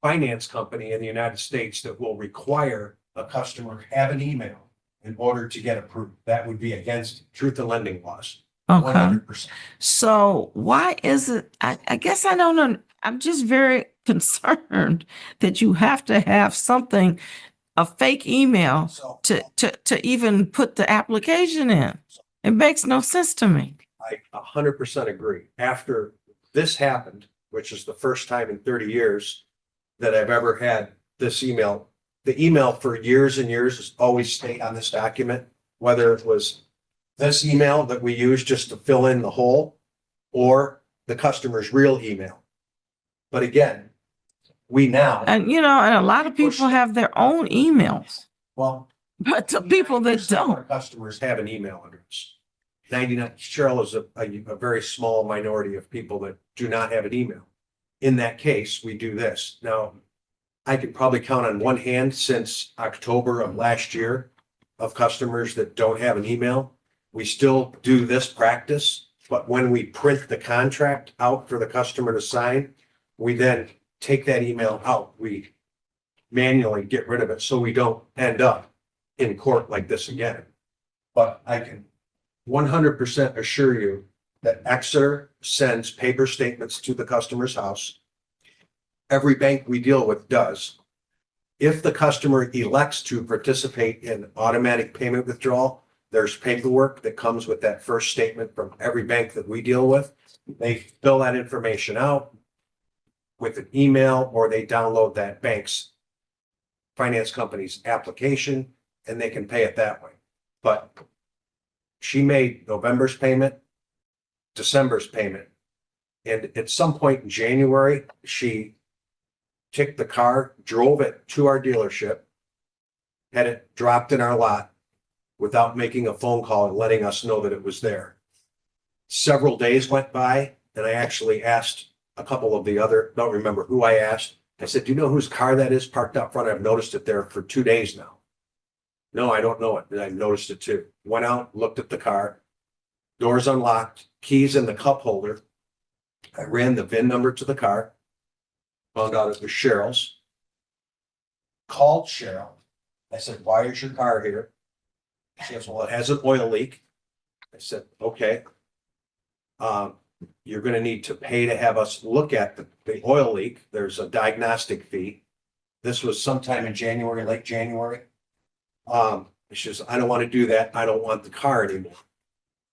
finance company in the United States that will require a customer have an email in order to get approved. That would be against truth in lending laws. Okay. 100%. So why is it, I guess I don't know. I'm just very concerned that you have to have something, a fake email So to even put the application in. It makes no sense to me. I 100% agree. After this happened, which is the first time in 30 years that I've ever had this email, the email for years and years has always stayed on this document, whether it was this email that we use just to fill in the hole or the customer's real email. But again, we now, And and a lot of people have their own emails, well, but the people that 90% of our don't. customers have an email address. 99, Cheryl is a very small minority of people that do not have an email. In that case, we do this. Now, I could probably count on one hand since October of last year of customers that don't have an email. We still do this practice, but when we print the contract out for the customer to sign, we then take that email out. We manually get rid of it so we don't end up in court like this again. But I can 100% assure you that Exeter sends paper statements to the customer's house. Every bank we deal with does. If the customer elects to participate in automatic payment withdrawal, there's paperwork that comes with that first statement from every bank that we deal with. They fill that information out with an email or they download that bank's finance company's application and they can pay it that way. But she made November's payment, December's payment. And at some point in January, she took the car, drove it to our dealership, had it dropped in our lot without making a phone call and letting us know that it was there. Several days went by and I actually asked a couple of the other, don't remember who I asked. I said, do you know whose car that is parked out front? I've noticed it there for 2 days now. No, I don't know it. And I noticed it too. Went out, looked at the car, doors unlocked, keys in the cup holder. I ran the VIN number to the car, found out it was Cheryl's. Called Cheryl. I said, why is your car here? She goes, well, it has an oil leak. I said, okay. You're going to need to pay to have us look at the oil leak. There's a diagnostic fee. This was sometime in January, late January. She says, I don't want to do that. I don't want the car anymore.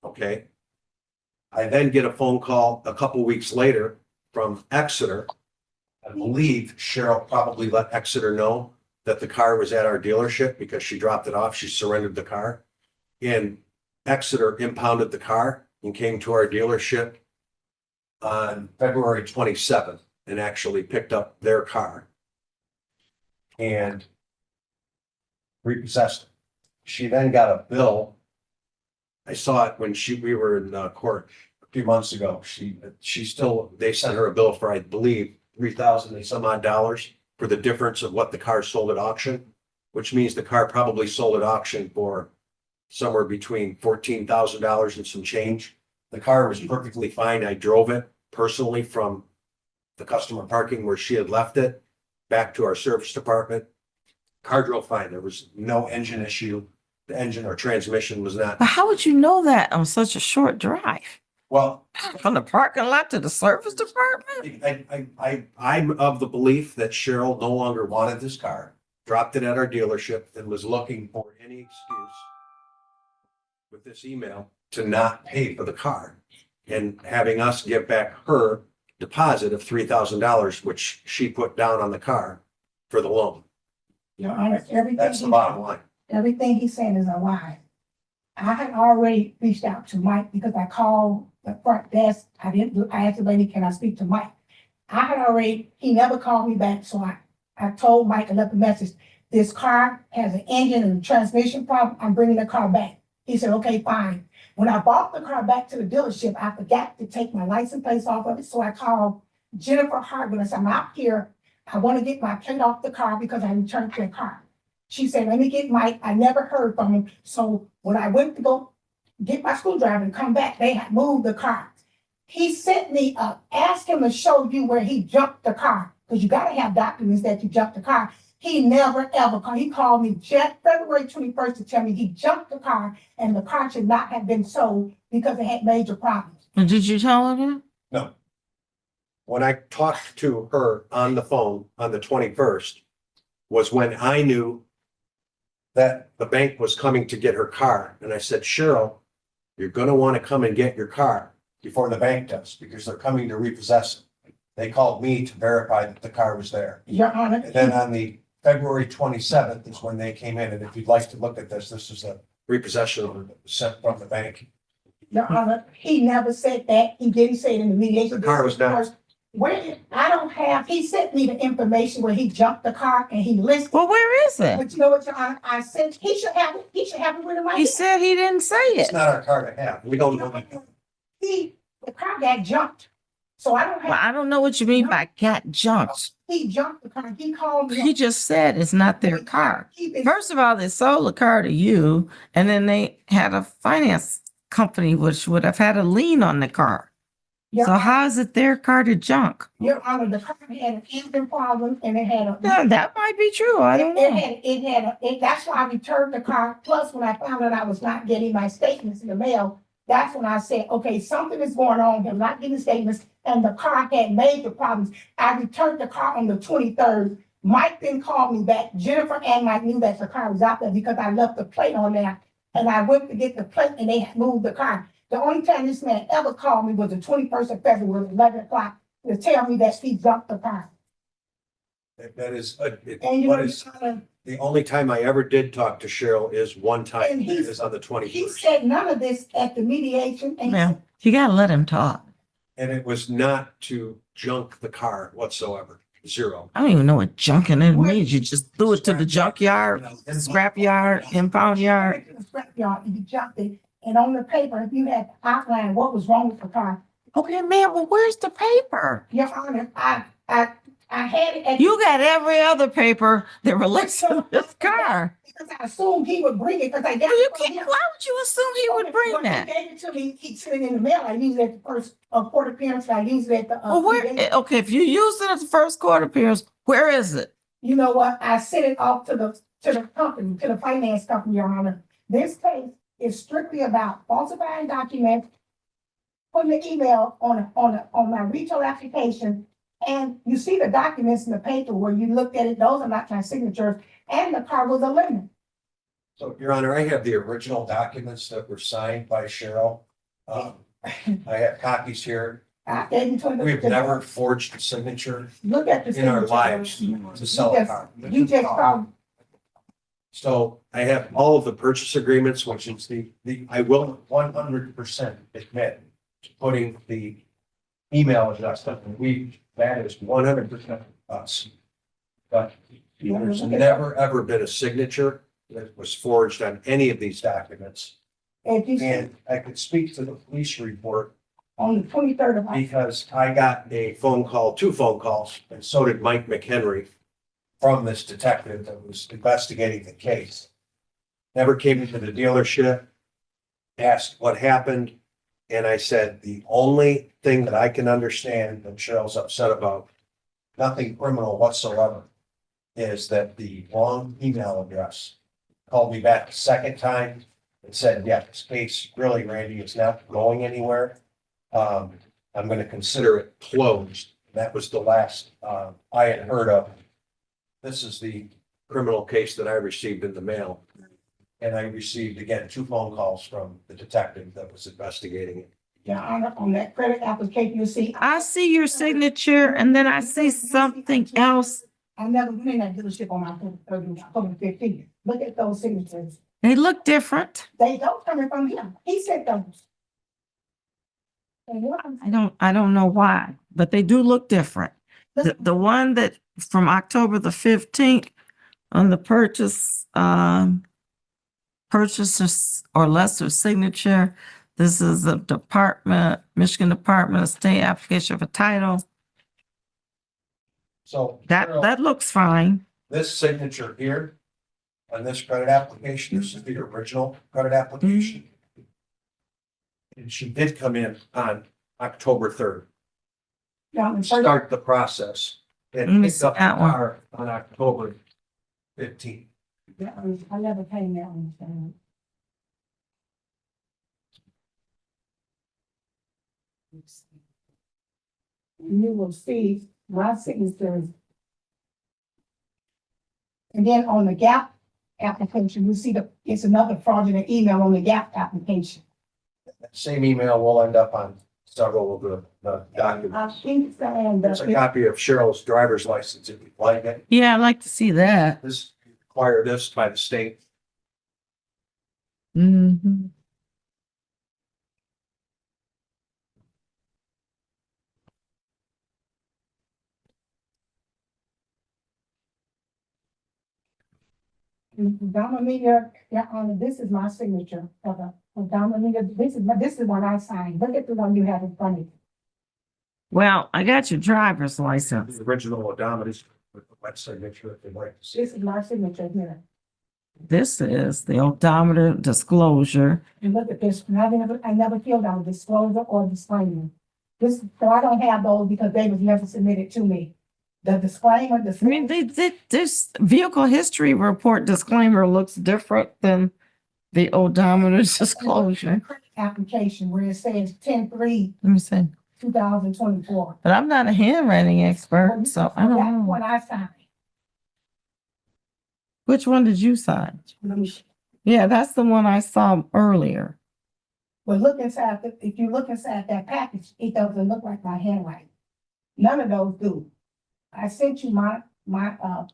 Okay. I then get a phone call a couple weeks later from Exeter. I believe Cheryl probably let Exeter know that the car was at our dealership because she dropped it off. She surrendered the car. And Exeter impounded the car and came to our dealership on February 27th and actually picked up their car and repossessed it. She then got a bill. I saw it when we were in court a few months ago. They sent her a bill for, I believe, 3,000 and some odd dollars for the difference of what the car sold at auction, which means the car probably sold at auction for somewhere between $14,000 and some change. The car was perfectly fine. I drove it personally from the customer parking where she had left it back to our service department. Car drove fine. There was no engine issue. The engine or transmission was not. But how would you know that on such a short drive? Well, From the parking lot to the service department? I'm of the belief that Cheryl no longer wanted this car, dropped it at our dealership and was looking for any excuse with this email to not pay for the car and having us give back her deposit of $3,000, which she put down on the car for the loan. Your Honor, That's the bottom line. everything he's saying is a lie. I had already reached out to Mike because I called the front desk. I asked the lady, can I speak to Mike? He never called me back, so I told Mike and left a message. This car has an engine and a transmission problem. I'm bringing the car back. He said, okay, fine. When I brought the car back to the dealership, I forgot to take my license plates off of it. So I called Jennifer Hartman and said, I'm out here. I want to get my plate off the car because I returned the car. She said, let me get Mike. I never heard from him. So when I went to go get my screwdriver and come back, they had moved the car. He sent me up, asked him to show you where he jumped the car, because you got to have documents that you jumped the car. He never ever called. He called me just February 21st to tell me he jumped the car and the car should not have been sold because it had major problems. And did you tell her that? No. When I talked to her on the phone on the 21st was when I knew that the bank was coming to get her car. And I said, Cheryl, you're going to want to come and get your car before the bank does, because they're coming to repossess it. They called me to verify that the car was there. Your Honor. And then on the February 27th is when they came in. And if you'd like to look at this, this is a repossession order that was sent from the bank. Your Honor, he never said that. He didn't say it in the mediation. The car was not. He sent me the information where he jumped the car and he listed. Well, where is it? But you know what, Your Honor, I said, he should have it with him right He here. said he didn't say It's it. not our car to have. We don't know. The car got jumped. So I don't Well, have, I don't know what you mean by got jumped. he jumped the car. He called me. He just said it's not their car. First of all, they sold the car to you, and then they had a finance company which would have had a lien on the car. Your So Honor, how is it their car to junk? Your Honor, the car had an engine problem and it had a. Yeah, that might be true. I don't know. That's why I returned the car. Plus, when I found out I was not getting my statements in the mail, that's when I said, okay, something is going on. I'm not getting statements. And the car had major problems. I returned the car on the 23rd. Mike then called me back. Jennifer and Mike knew that the car was out there because I left the plate on there. And I went to get the plate and they had moved the car. The only time this man ever called me was the 21st of February, 11 o'clock, to tell me that he jumped the car. That is, And you what know, is, Your Honor, the only time I ever did talk to Cheryl is one time. And It he's- is on the he 21st. said none of this at the mediation. And he Ma'am, said, you gotta let him talk. And it was not to junk the car whatsoever. Zero. I don't even know what junking it means. You just threw it to the junkyard, scrap yard, impound yard. went to the scrap yard and he jumped it. And on the paper, if you had outlined what was wrong with the car, Okay, ma'am, well, where's the paper? Your Honor, I had it at. You got every other paper that relates to this car. Because I assumed he would bring it, because I got. Well, you it from can't, him. why would you assume he would bring When that? He gave it to me, he sent it in the mail. I used it at the first court appearance. I used it at the. Well, where, okay, if you used it at the first court appearance, where is it? You know what? I sent it off to the company, to the finance company, Your Honor. This case is strictly about falsifying documents, putting the email on my retail application. And you see the documents in the paper where you looked at it. Those are not my signatures. And the car was a limit. So, Your Honor, I have the original documents that were signed by Cheryl. I have copies here. I gave it to him. We've never forged a signature Look at the. in our signature. lives to sell a car. You just called. So I have all of the purchase agreements, which is I will 100% admit to putting the email address that that is 100% us. But there's never, ever been a signature that was forged on any of these documents. If you see And I could speak to the police report on the 23rd of October, because I got a phone call, 2 phone calls, and so did Mike McHenry from this detective that was investigating the case. Never came into the dealership, asked what happened, and I said, the only thing that I can understand that Cheryl's upset about, nothing criminal whatsoever, is that the wrong email address. Called me back a second time and said, yeah, this case really, Randy, is not going anywhere. I'm going to consider it closed. That was the last I had heard of. This is the criminal case that I received in the mail. And I received, again, 2 phone calls from the detective that was investigating it. Your Honor, on that credit application, you see. I see your signature and then I see something else. I never been in that dealership on October 15th. Look at those signatures. They look different. They don't coming from him. He said those. And what I'm I don't know why, but they do look different. The one that from October the 15th on the purchases or lesser signature. This is the Michigan Department of State application for title. So That looks fine. this signature here on this credit application, this is the original credit application. And she did come in on October 3rd, Now, first, start the process Let and me picked see up the that one. car on October 15th. I never came there on the phone. You will see my signatures. And then on the GAP application, you see it's another fraudulent email on the GAP application. That same email will end up on several of the I documents. think saying There's a that, copy of Cheryl's driver's license if you'd like it. Yeah, I'd like to see that. This require this by the state. Mhm. Donna Media, yeah, this is my signature for Donna Media, this is one I signed. Look at the one you have in front of you. Well, I got your driver's license. The original odometer with the wet signature if you'd like to see. This is my signature here. This is the odometer disclosure. And look at this, and I never filled out a disclosure or disclaimer. So I don't have those because they was never submitted to me. The disclaimer, I mean, this vehicle history report disclaimer looks different than the odometer disclosure. application where it says 10/3/2024. Let me see. But I'm not a handwriting expert, so I don't That's know. what I signed. Which one did you sign? Let me Yeah, that's the one I saw earlier. But look inside, if you look inside that package, it doesn't look like my handwriting. None of those do. I sent you my.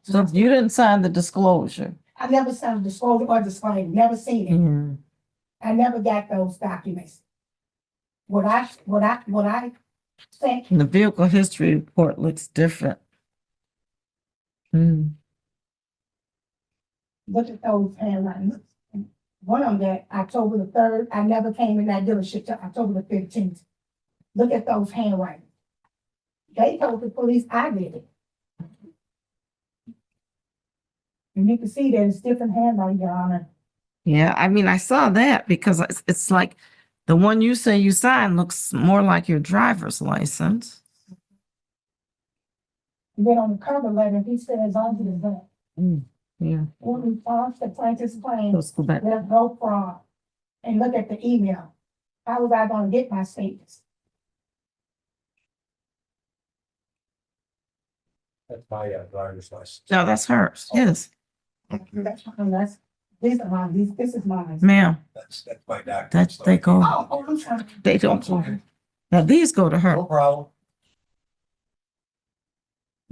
So you didn't sign the disclosure. I never signed a disclosure or disclaimer, never seen it. Mm. I never got those documents. What I sent, And the vehicle history report looks different. Mm. look at those handwritings. One of them that October the 3rd, I never came in that dealership till October the 15th. Look at those handwritings. They told the police I did it. And you can see that it's different handwriting, Your Honor. Yeah, I mean, I saw that because it's like the one you say you signed looks more like your driver's license. And then on the cover letter, he says, "Under the that, Mm, yeah, in response to plaintiff's claim, let's go back. there's no fraud." And look at the email. How was I gonna get my statements? That's my driver's license. No, that's hers. Yes, These are mine, this is mine. ma'am. That's my doctor. That's they go. Oh, I'm sorry. They don't go. Now these go to her. No problem.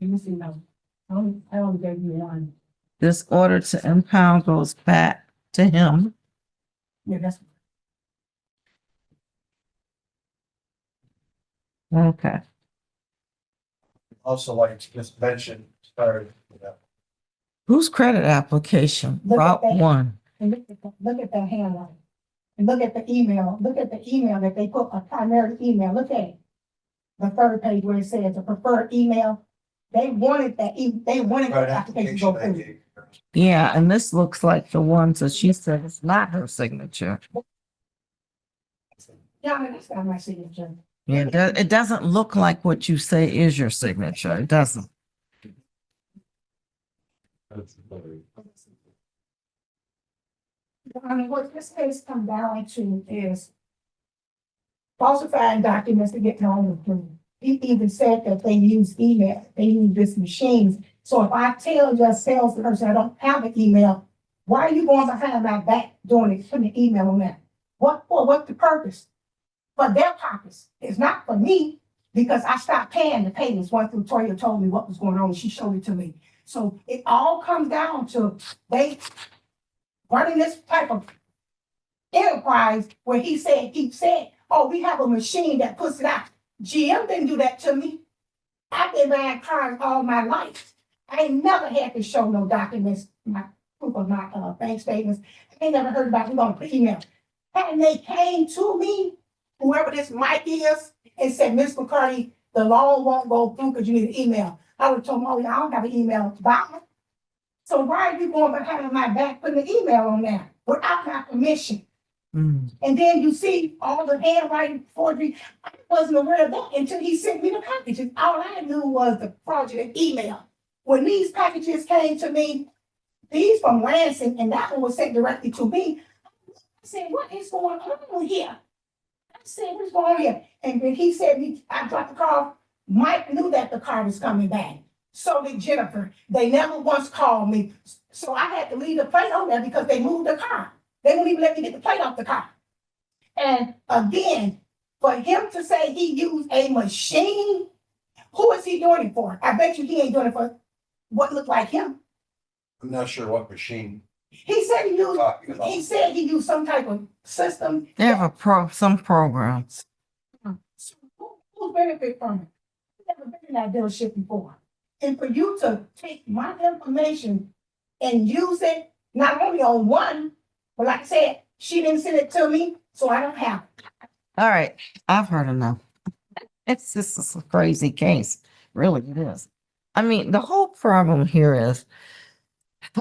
Let me see, no. I only gave you one. This order to impound goes back to him. Yeah, that's, Okay. Also, like to just mention, sorry, Whose credit application? Look at Route that. 1. and look at that handwriting. And look at the email that they put, a primary email, look at it. The third page where it says the preferred email, they wanted that, they wanted right, that application to go application I through. gave. Yeah, and this looks like the ones that she said is not her signature. Yeah, that's not my signature. Yeah, it doesn't look like what you say is your signature. It doesn't. I mean, what this case comes down to is falsifying documents to get loan approved. He even said that they use email, they use this machines. So if I tell your salesperson I don't have an email, why are you going behind my back doing it, putting an email on that? What for? What's the purpose? For their pockets. It's not for me because I stopped paying the payments once Victoria told me what was going on. She showed it to me. So it all comes down to they running this type of enterprise where he said, oh, we have a machine that puts it out. GM didn't do that to me. I've been buying cars all my life. I ain't never had to show no documents, my proof of my bank statements. I ain't never heard about we gonna put email. And they came to me, whoever this Mike is, and said, Miss McCarty, the loan won't go through because you need an email. I would have told them, oh, yeah, I don't have an email. Bye. So why are you going behind my back putting an email on there without my permission? Mm. And then you see all the handwriting forgery. I wasn't aware of that until he sent me the packages. All I knew was the fraudulent email. When these packages came to me, these from Lansing, and that one was sent directly to me. I said, what is going on here? I said, what's going on here? And when he said, I dropped the car, Mike knew that the car was coming back. So did Jennifer. They never once called me. So I had to leave the plate on there because they moved the car. They wouldn't even let me get the plate off the car. And again, for him to say he used a machine, who is he doing it for? I bet you he ain't doing it for what looked like him. I'm not sure what machine. He said he used, Talking about. he said he used some type of system. They have some programs. So who benefit from it? I've never been in that dealership before. And for you to take my information and use it, not only on one, but like I said, she didn't send it to me, so I don't have it. All right, I've heard enough. It's just a crazy case. Really, it is. I mean, the whole problem here is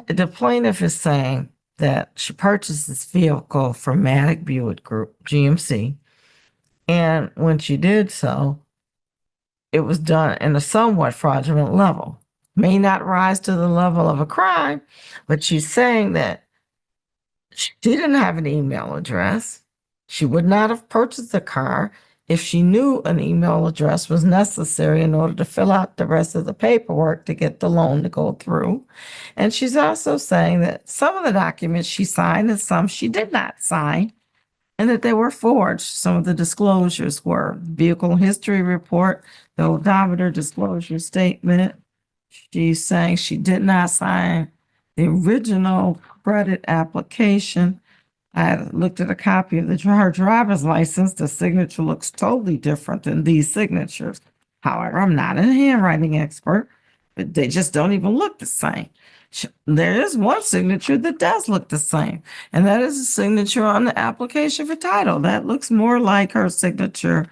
the plaintiff is saying that she purchased this vehicle from Matic Buick Group, GMC, and when she did so, it was done in a somewhat fraudulent level. May not rise to the level of a crime, but she's saying that she didn't have an email address. She would not have purchased the car if she knew an email address was necessary in order to fill out the rest of the paperwork to get the loan to go through. And she's also saying that some of the documents she signed and some she did not sign, and that they were forged. Some of the disclosures were vehicle history report, the odometer disclosure statement. She's saying she did not sign the original credit application. I looked at a copy of her driver's license. The signature looks totally different than these signatures. However, I'm not a handwriting expert, but they just don't even look the same. There is one signature that does look the same, and that is a signature on the application for title. That looks more like her signature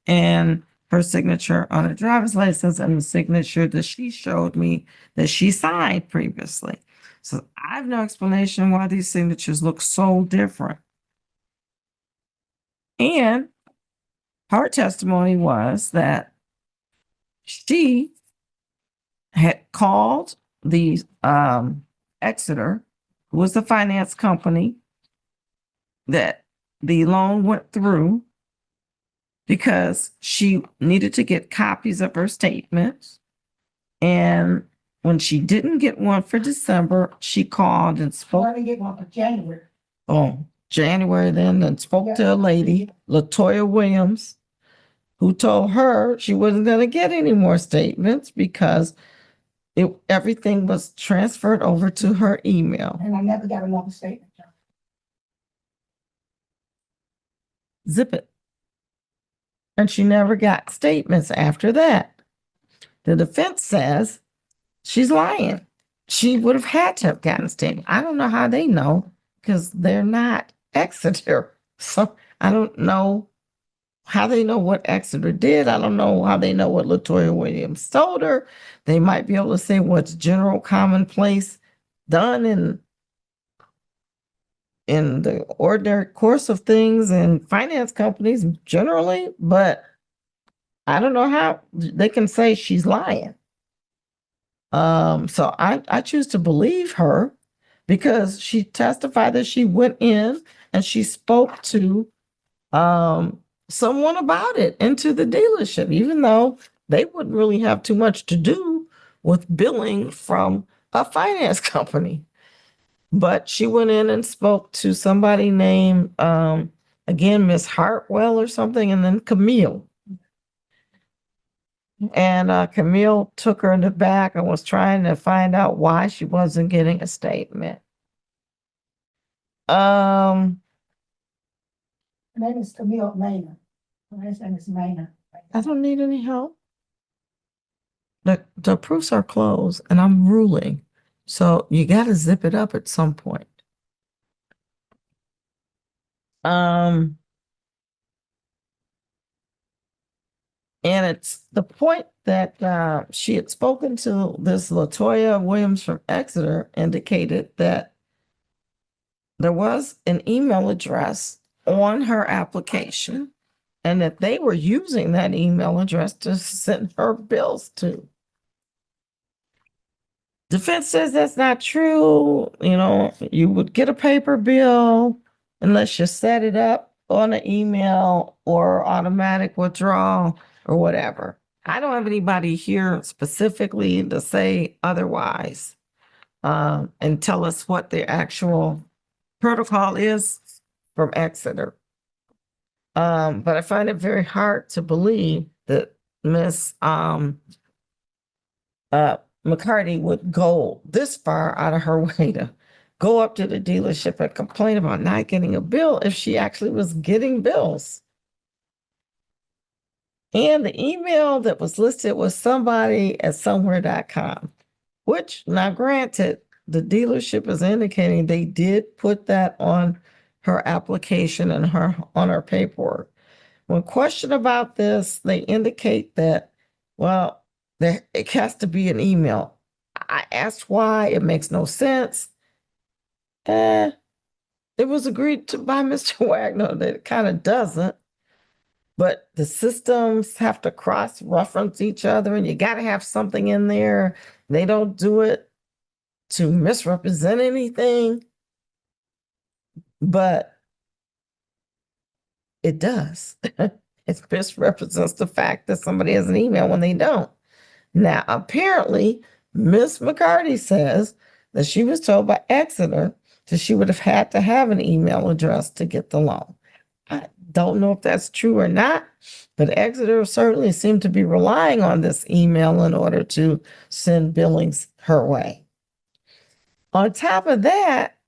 and her signature on a driver's license and the signature that she showed me that she signed previously. So I have no explanation why these signatures look so different. And her testimony was that she had called the Exeter, who was the finance company that the loan went through, because she needed to get copies of her statements. And when she didn't get one for December, she called and I spoke. didn't get one for January. Oh, January then, and spoke to a lady, Latoya Williams, who told her she wasn't going to get any more statements because everything was transferred over to her email. And I never got another statement. Zip it. And she never got statements after that. The defense says she's lying. She would have had to have gotten a statement. I don't know how they know because they're not Exeter. So I don't know how they know what Exeter did. I don't know how they know what LaToya Williams told her. They might be able to say what's general commonplace done in the ordinary course of things in finance companies generally, but I don't know how they can say she's lying. So I choose to believe her because she testified that she went in and she spoke to someone about it into the dealership, even though they wouldn't really have too much to do with billing from a finance company. But she went in and spoke to somebody named again, Miss Hartwell or something, and then Camille. And Camille took her in the back and was trying to find out why she wasn't getting a statement. Her name is Camille Maynard. Her last name is Maynard. I don't need any help. The proofs are closed and I'm ruling. So you got to zip it up at some point. And it's the point that she had spoken to this LaToya Williams from Exeter indicated that there was an email address on her application and that they were using that email address to send her bills to. Defense says that's not true. You know, you would get a paper bill unless you set it up on an email or automatic withdrawal or whatever. I don't have anybody here specifically to say otherwise and tell us what the actual protocol is from Exeter. But I find it very hard to believe that Miss McCarty would go this far out of her way to go up to the dealership and complain about not getting a bill if she actually was getting bills. And the email that was listed was somebody at somewhere.com, which now granted, the dealership is indicating they did put that on her application and on her paperwork. When questioned about this, they indicate that, well, it has to be an email. I asked why. It makes no sense. It was agreed to by Mr. Wagner that it kind of doesn't. But the systems have to cross-reference each other, and you got to have something in there. They don't do it to misrepresent anything, but it does. It misrepresents the fact that somebody has an email when they don't. Now, apparently, Miss McCarty says that she was told by Exeter that she would have had to have an email address to get the loan. I don't know if that's true or not, but Exeter certainly seemed to be relying on this email in order to send billings her way. On top of that,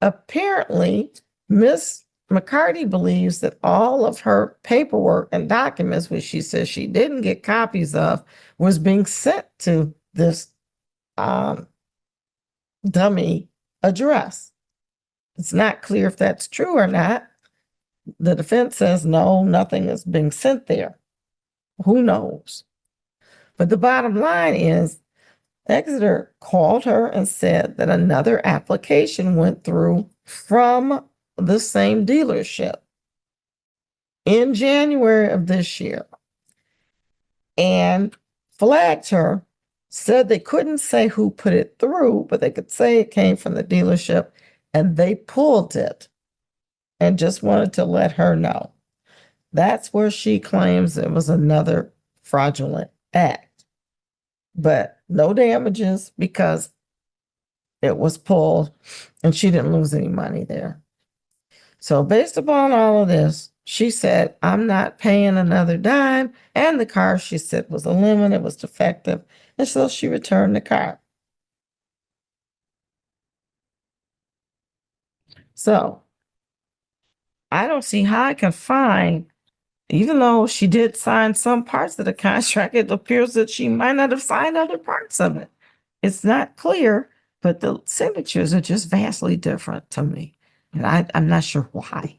apparently, Miss McCarty believes that all of her paperwork and documents, which she says she didn't get copies of, was being sent to this dummy address. It's not clear if that's true or not. The defense says no, nothing is being sent there. Who knows? But the bottom line is Exeter called her and said that another application went through from the same dealership in January of this year and flagged her, said they couldn't say who put it through, but they could say it came from the dealership and they pulled it and just wanted to let her know. That's where she claims it was another fraudulent act, but no damages because it was pulled and she didn't lose any money there. So based upon all of this, she said, I'm not paying another dime. And the car, she said, was a lemon, it was defective. And so she returned the car. So I don't see how I can find, even though she did sign some parts of the contract, it appears that she might not have signed other parts of it. It's not clear, but the signatures are just vastly different to me. And I'm not sure why.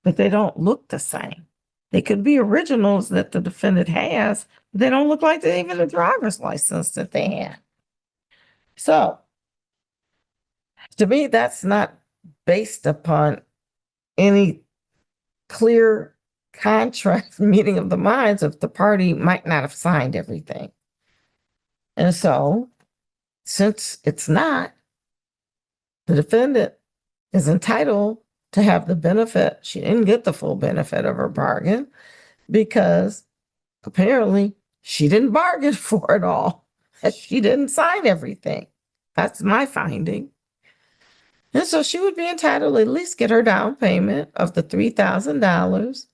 But they don't look the same. They could be originals that the defendant has, but they don't look like they're even a driver's license that they had. So, to me, that's not based upon any clear contract meeting of the minds if the party might not have signed everything. And so, since it's not, the defendant is entitled to have the benefit. She didn't get the full benefit of her bargain because apparently she didn't bargain for it all. She didn't sign everything. That's my finding. And so she would be entitled to at least get her down payment of the $3,000.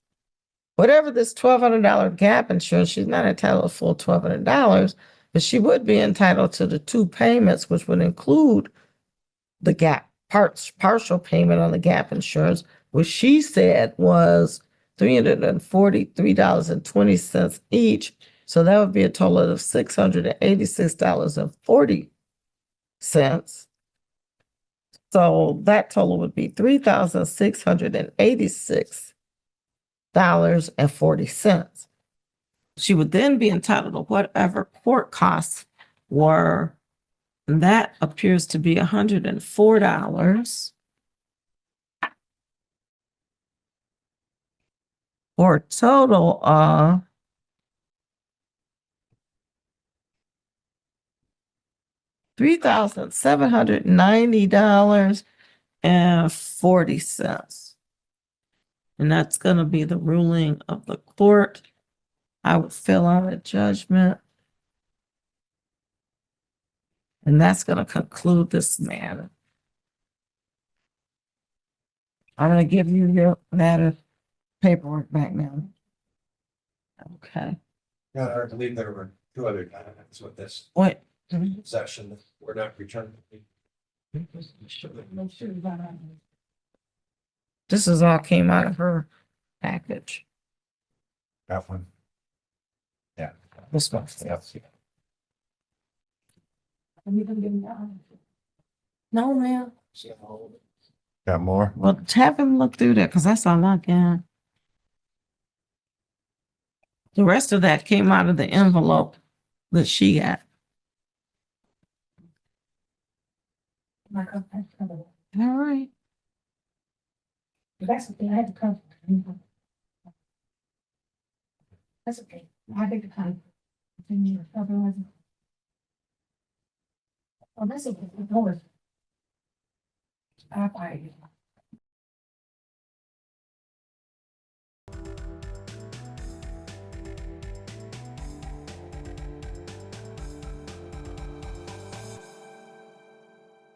Whatever this $1,200 gap insurance, she's not entitled to full $1,200, but she would be entitled to the two payments, which would include the gap partial payment on the gap insurance, which she said was $343.20 each. So that would be a total of $686.40. So that total would be $3,686.40. She would then be entitled to whatever court costs were. And that appears to be $104 for a total of $3,790.40. And that's going to be the ruling of the court. I would fill out a judgment. And that's going to conclude this matter. I'm going to give you your matter paperwork back now. Okay. Yeah, I believe there were two other documents with this Wait. session that were not returned. This is all came out of her package. That one. Yeah. This one. Yes. No, ma'am. Got more? Well, have him look through that because that's all I got. The rest of that came out of the envelope that she got. All right. That's okay, I had to come. That's okay, I had to come. Oh, that's okay, no worries. I'll find you.